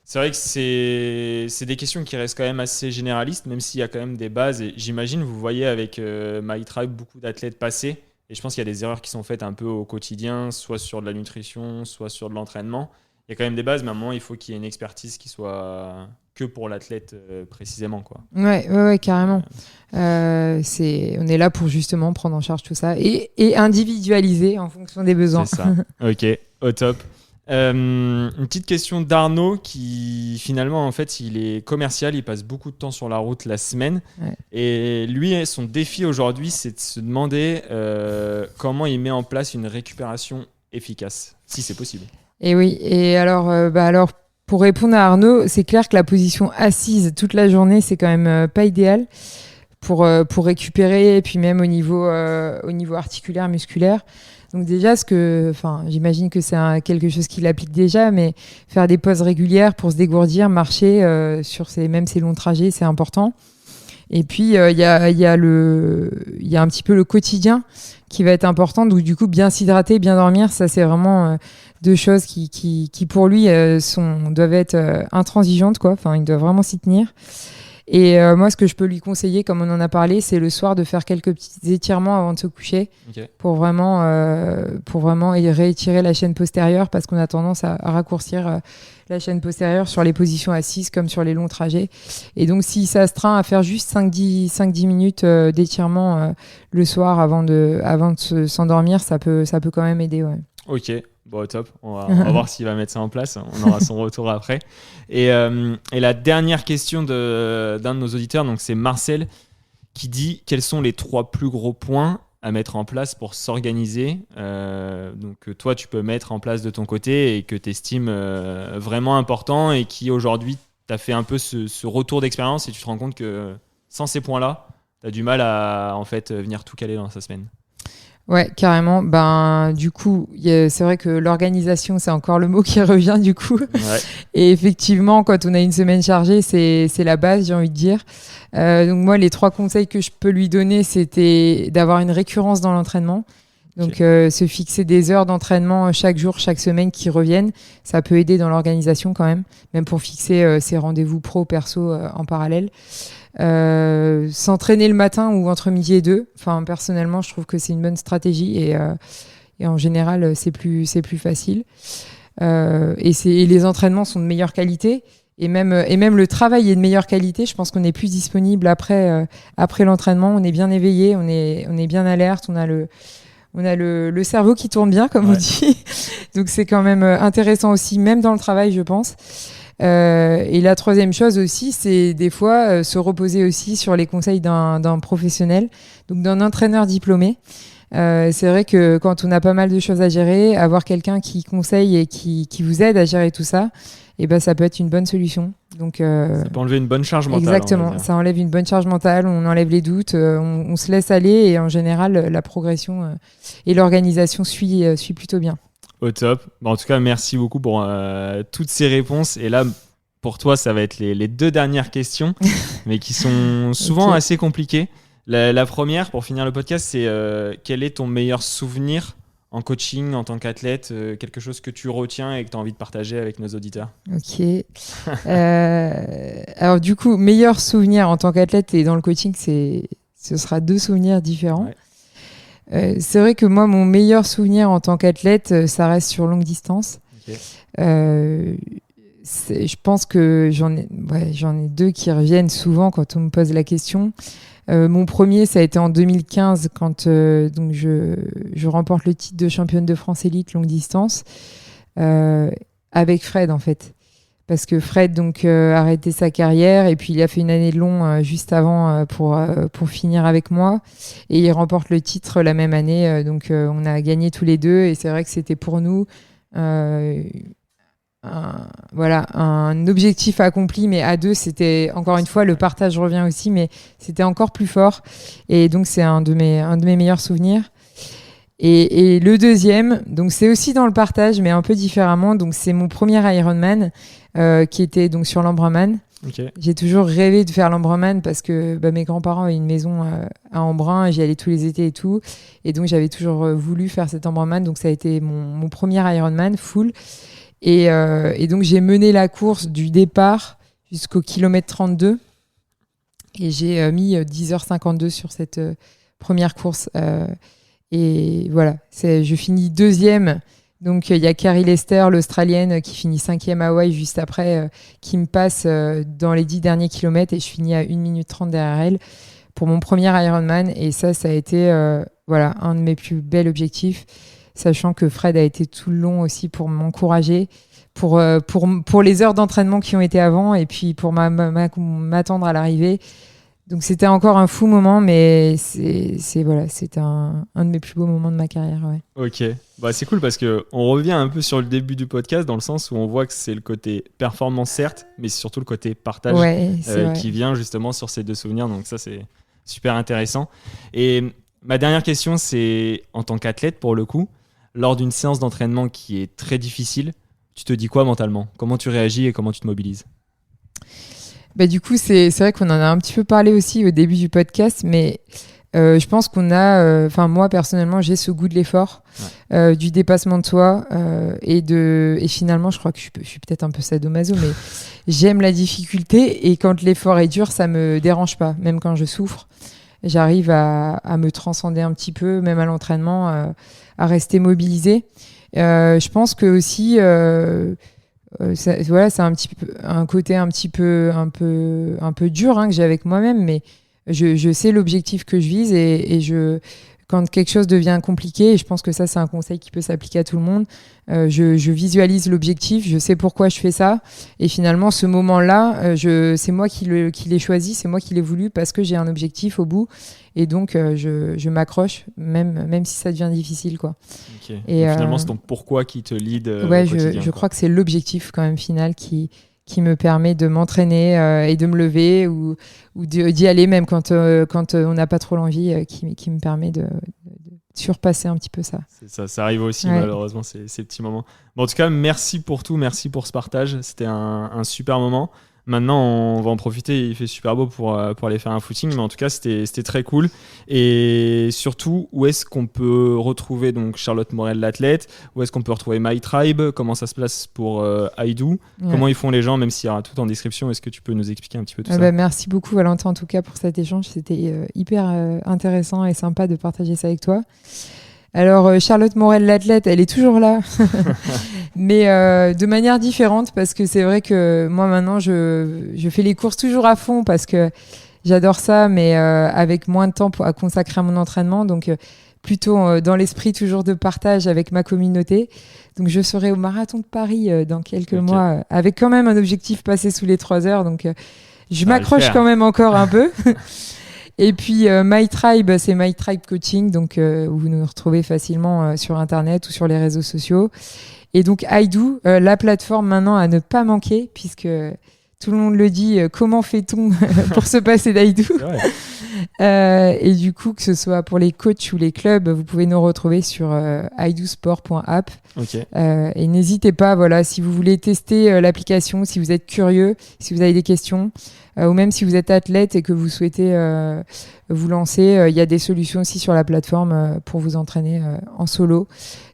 C'est vrai que c'est des questions qui restent quand même assez généralistes, même s'il y a quand même des bases. Et j'imagine, vous voyez avec MyTribe beaucoup d'athlètes passés. Et je pense qu'il y a des erreurs qui sont faites un peu au quotidien, soit sur de la nutrition, soit sur de l'entraînement. Il y a quand même des bases, mais à un moment, il faut qu'il y ait une expertise qui soit que pour l'athlète précisément, quoi. Ouais, carrément. On est là pour justement prendre en charge tout ça et individualiser en fonction des besoins. C'est ça. Ok, au top. Une petite question d'Arnaud qui finalement en fait il est commercial, il passe beaucoup de temps sur la route la semaine et lui son défi aujourd'hui c'est de se demander comment il met en place une récupération efficace, si c'est possible. Et oui, et alors pour répondre à Arnaud, c'est clair que la position assise toute la journée c'est quand même pas idéal pour récupérer et puis même au niveau articulaire, musculaire. Donc déjà, j'imagine que c'est quelque chose qu'il applique déjà, mais faire des pauses régulières pour se dégourdir, marcher sur ces longs trajets, c'est important. Et puis il y a un petit peu le quotidien qui va être important. Donc du coup, bien s'hydrater, bien dormir, ça c'est vraiment deux choses qui pour lui doivent être intransigeantes, quoi. Enfin, il doit vraiment s'y tenir. Et moi, ce que je peux lui conseiller, comme on en a parlé, c'est le soir de faire quelques petits étirements avant de se coucher pour vraiment réétirer la chaîne postérieure parce qu'on a tendance à raccourcir la chaîne postérieure sur les positions assises comme sur les longs trajets. Et donc, si ça se traîne à faire juste 5-10 minutes d'étirement le soir avant de s'endormir, ça peut quand même aider. Ouais. Ok. Bon, top. On va voir s'il va mettre ça en place. On aura son retour après. Et la dernière question d'un de nos auditeurs, donc c'est Marcel, qui dit quels sont les 3 plus gros points à mettre en place pour s'organiser. Donc que toi, tu peux mettre en place de ton côté et que tu estimes vraiment important et qui aujourd'hui t'a fait un peu ce retour d'expérience et tu te rends compte que sans ces points-là, tu as du mal à en fait venir tout caler dans sa semaine. Ouais, carrément. Du coup, c'est vrai que l'organisation, c'est encore le mot qui revient du coup. Ouais. Et effectivement, quand on a une semaine chargée, c'est la base, j'ai envie de dire. Donc moi, les 3 conseils que je peux lui donner, c'était d'avoir une récurrence dans l'entraînement. Donc se fixer des heures d'entraînement chaque jour, chaque semaine qui reviennent. Ça peut aider dans l'organisation quand même pour fixer ses rendez-vous pro, perso en parallèle. S'entraîner le matin ou entre midi et 2. Enfin, personnellement, je trouve que c'est une bonne stratégie et en général, c'est plus facile. Et les entraînements sont de meilleure qualité et même le travail est de meilleure qualité. Je pense qu'on est plus disponible après l'entraînement. On est bien éveillé, on est bien alerte. On a le cerveau qui tourne bien, comme on dit. Donc, c'est quand même intéressant aussi, même dans le travail, je pense. Et la 3e chose aussi, c'est des fois se reposer aussi sur les conseils d'un professionnel, donc d'un entraîneur diplômé. C'est vrai que quand on a pas mal de choses à gérer, avoir quelqu'un qui conseille et qui vous aide à gérer tout ça, ça peut être une bonne solution. Donc, ça peut enlever une bonne charge mentale. Exactement, ça enlève une bonne charge mentale, on enlève les doutes, on se laisse aller et en général, la progression et l'organisation suit plutôt bien. Au top. En tout cas, merci beaucoup pour toutes ces réponses. Et là, pour toi, ça va être les 2 dernières questions, mais qui sont souvent assez compliquées. La première, pour finir le podcast, c'est quel est ton meilleur souvenir en coaching, en tant qu'athlète, quelque chose que tu retiens et que tu as envie de partager avec nos auditeurs? Ok. Alors du coup, meilleur souvenir en tant qu'athlète et dans le coaching, ce sera 2 souvenirs différents. Ouais. C'est vrai que moi, mon meilleur souvenir en tant qu'athlète, ça reste sur longue distance. Okay. Je pense que j'en ai 2 qui reviennent souvent quand on me pose la question. Mon premier, ça a été en 2015 quand donc je remporte le titre de championne de France élite longue distance avec Fred en fait. Parce que Fred donc a arrêté sa carrière et puis il a fait une année de long juste avant pour finir avec moi et il remporte le titre la même année. Donc on a gagné tous les deux et c'est vrai que c'était pour nous un objectif accompli, mais à 2 c'était encore une fois le partage revient aussi, mais c'était encore plus fort et donc c'est un de mes meilleurs souvenirs. Et le deuxième, donc c'est aussi dans le partage, mais un peu différemment. Donc c'est mon premier Ironman qui était donc sur l'Embrunman. Okay. J'ai toujours rêvé de faire l'Embrunman parce que mes grands-parents avaient une maison à Embrun, et j'y allais tous les étés et tout. Et donc j'avais toujours voulu faire cet Embrunman. Donc ça a été mon premier Ironman full. Et donc j'ai mené la course du départ jusqu'au kilomètre 32. Et j'ai mis 10h52 sur cette première course. Et voilà, je finis 2e. Donc, il y a Carrie Lester, l'Australienne, qui finit 5e à Hawaï juste après, qui me passe dans les 10 derniers kilomètres et je finis à 1 minute 30 derrière elle pour mon premier Ironman. Et ça a été un de mes plus bels objectifs, sachant que Fred a été tout le long aussi pour m'encourager, pour les heures d'entraînement qui ont été avant et puis pour m'attendre à l'arrivée. Donc c'était encore un fou moment, mais c'était un de mes plus beaux moments de ma carrière. Ouais. Ok, c'est cool parce qu'on revient un peu sur le début du podcast dans le sens où on voit que c'est le côté performance certes, mais c'est surtout le côté partage qui vient justement sur ces 2 souvenirs. Donc ça c'est super intéressant. Et ma dernière question, c'est en tant qu'athlète pour le coup, lors d'une séance d'entraînement qui est très difficile, tu te dis quoi mentalement? Comment tu réagis et comment tu te mobilises? Du coup, c'est vrai qu'on en a un petit peu parlé aussi au début du podcast, mais je pense qu'on a, moi personnellement, j'ai ce goût de l'effort, du dépassement de soi et finalement, je crois que je suis peut-être un peu sadomaso, mais j'aime la difficulté et quand l'effort est dur, ça me dérange pas, même quand je souffre. J'arrive à me transcender un petit peu, même à l'entraînement, à rester mobilisée. Je pense que aussi... c'est un petit peu un côté un peu dur que j'ai avec moi-même, mais je sais l'objectif que je vise et quand quelque chose devient compliqué, et je pense que ça c'est un conseil qui peut s'appliquer à tout le monde, je visualise l'objectif, je sais pourquoi je fais ça et finalement ce moment-là c'est moi qui l'ai choisi, c'est moi qui l'ai voulu parce que j'ai un objectif au bout et donc je m'accroche même si ça devient difficile quoi. Okay. Et finalement c'est ton pourquoi qui te lead au quotidien, je crois que c'est l'objectif quand même final qui me permet de m'entraîner et de me lever ou d'y aller même quand on n'a pas trop l'envie, qui me permet de surpasser un petit peu ça. C'est ça arrive aussi malheureusement ces petits moments. En tout cas, merci pour tout, merci pour ce partage, c'était un super moment. Maintenant, on va en profiter, il fait super beau pour aller faire un footing, mais en tout cas, c'était très cool. Et surtout, où est-ce qu'on peut retrouver donc Charlotte Morel, l'athlète? Où est-ce qu'on peut retrouver My Tribe? Comment ça se place pour I Do? Comment ils font les gens, même s'il y aura tout en description? Est-ce que tu peux nous expliquer un petit peu tout ça? Merci beaucoup, Valentin, en tout cas, pour cet échange. C'était hyper intéressant et sympa de partager ça avec toi. Alors, Charlotte Morel, l'athlète, elle est toujours là, mais de manière différente, parce que c'est vrai que moi, maintenant, je fais les courses toujours à fond, parce que j'adore ça, mais avec moins de temps à consacrer à mon entraînement, donc plutôt dans l'esprit toujours de partage avec ma communauté. Donc, je serai au Marathon de Paris dans quelques mois, avec quand même un objectif passé sous les 3 heures, donc je m'accroche quand même encore un peu. Et puis My Tribe, c'est My Tribe Coaching, donc où vous nous retrouvez facilement sur Internet ou sur les réseaux sociaux. Et donc I Do, la plateforme maintenant à ne pas manquer, puisque tout le monde le dit, comment fait-on pour se passer d'I Do ? Et du coup, que ce soit pour les coachs ou les clubs, vous pouvez nous retrouver sur idosport.app. Ok. Et n'hésitez pas, voilà, si vous voulez tester l'application, si vous êtes curieux, si vous avez des questions, ou même si vous êtes athlète et que vous souhaitez vous lancer, il y a des solutions aussi sur la plateforme pour vous entraîner en solo.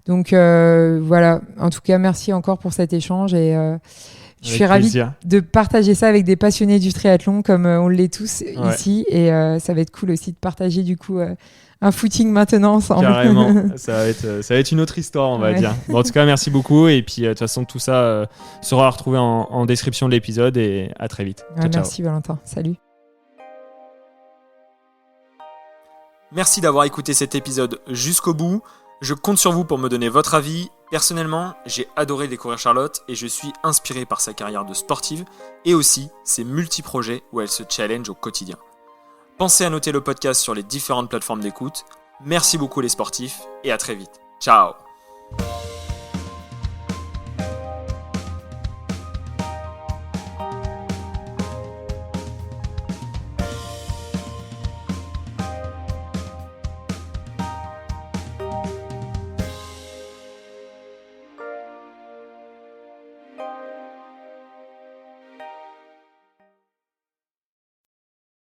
Donc voilà, en tout cas, merci encore pour cet échange et je suis ravie de partager ça avec des passionnés du triathlon comme on l'est tous ici. Et ça va être cool aussi de partager du coup un footing maintenant ensemble. Carrément, ça va être une autre histoire, on va dire. Bon, en tout cas, merci beaucoup. Et puis, de toute façon, tout ça sera retrouvé en description de l'épisode. Et à très vite. Ciao, merci ciao. Valentin, salut. Merci d'avoir écouté cet épisode jusqu'au bout. Je compte sur vous pour me donner votre avis. Personnellement, j'ai adoré découvrir Charlotte et je suis inspiré par sa carrière de sportive et aussi ses multi-projets où elle se challenge au quotidien. Pensez à noter le podcast sur les différentes plateformes d'écoute. Merci beaucoup les sportifs et à très vite. Ciao!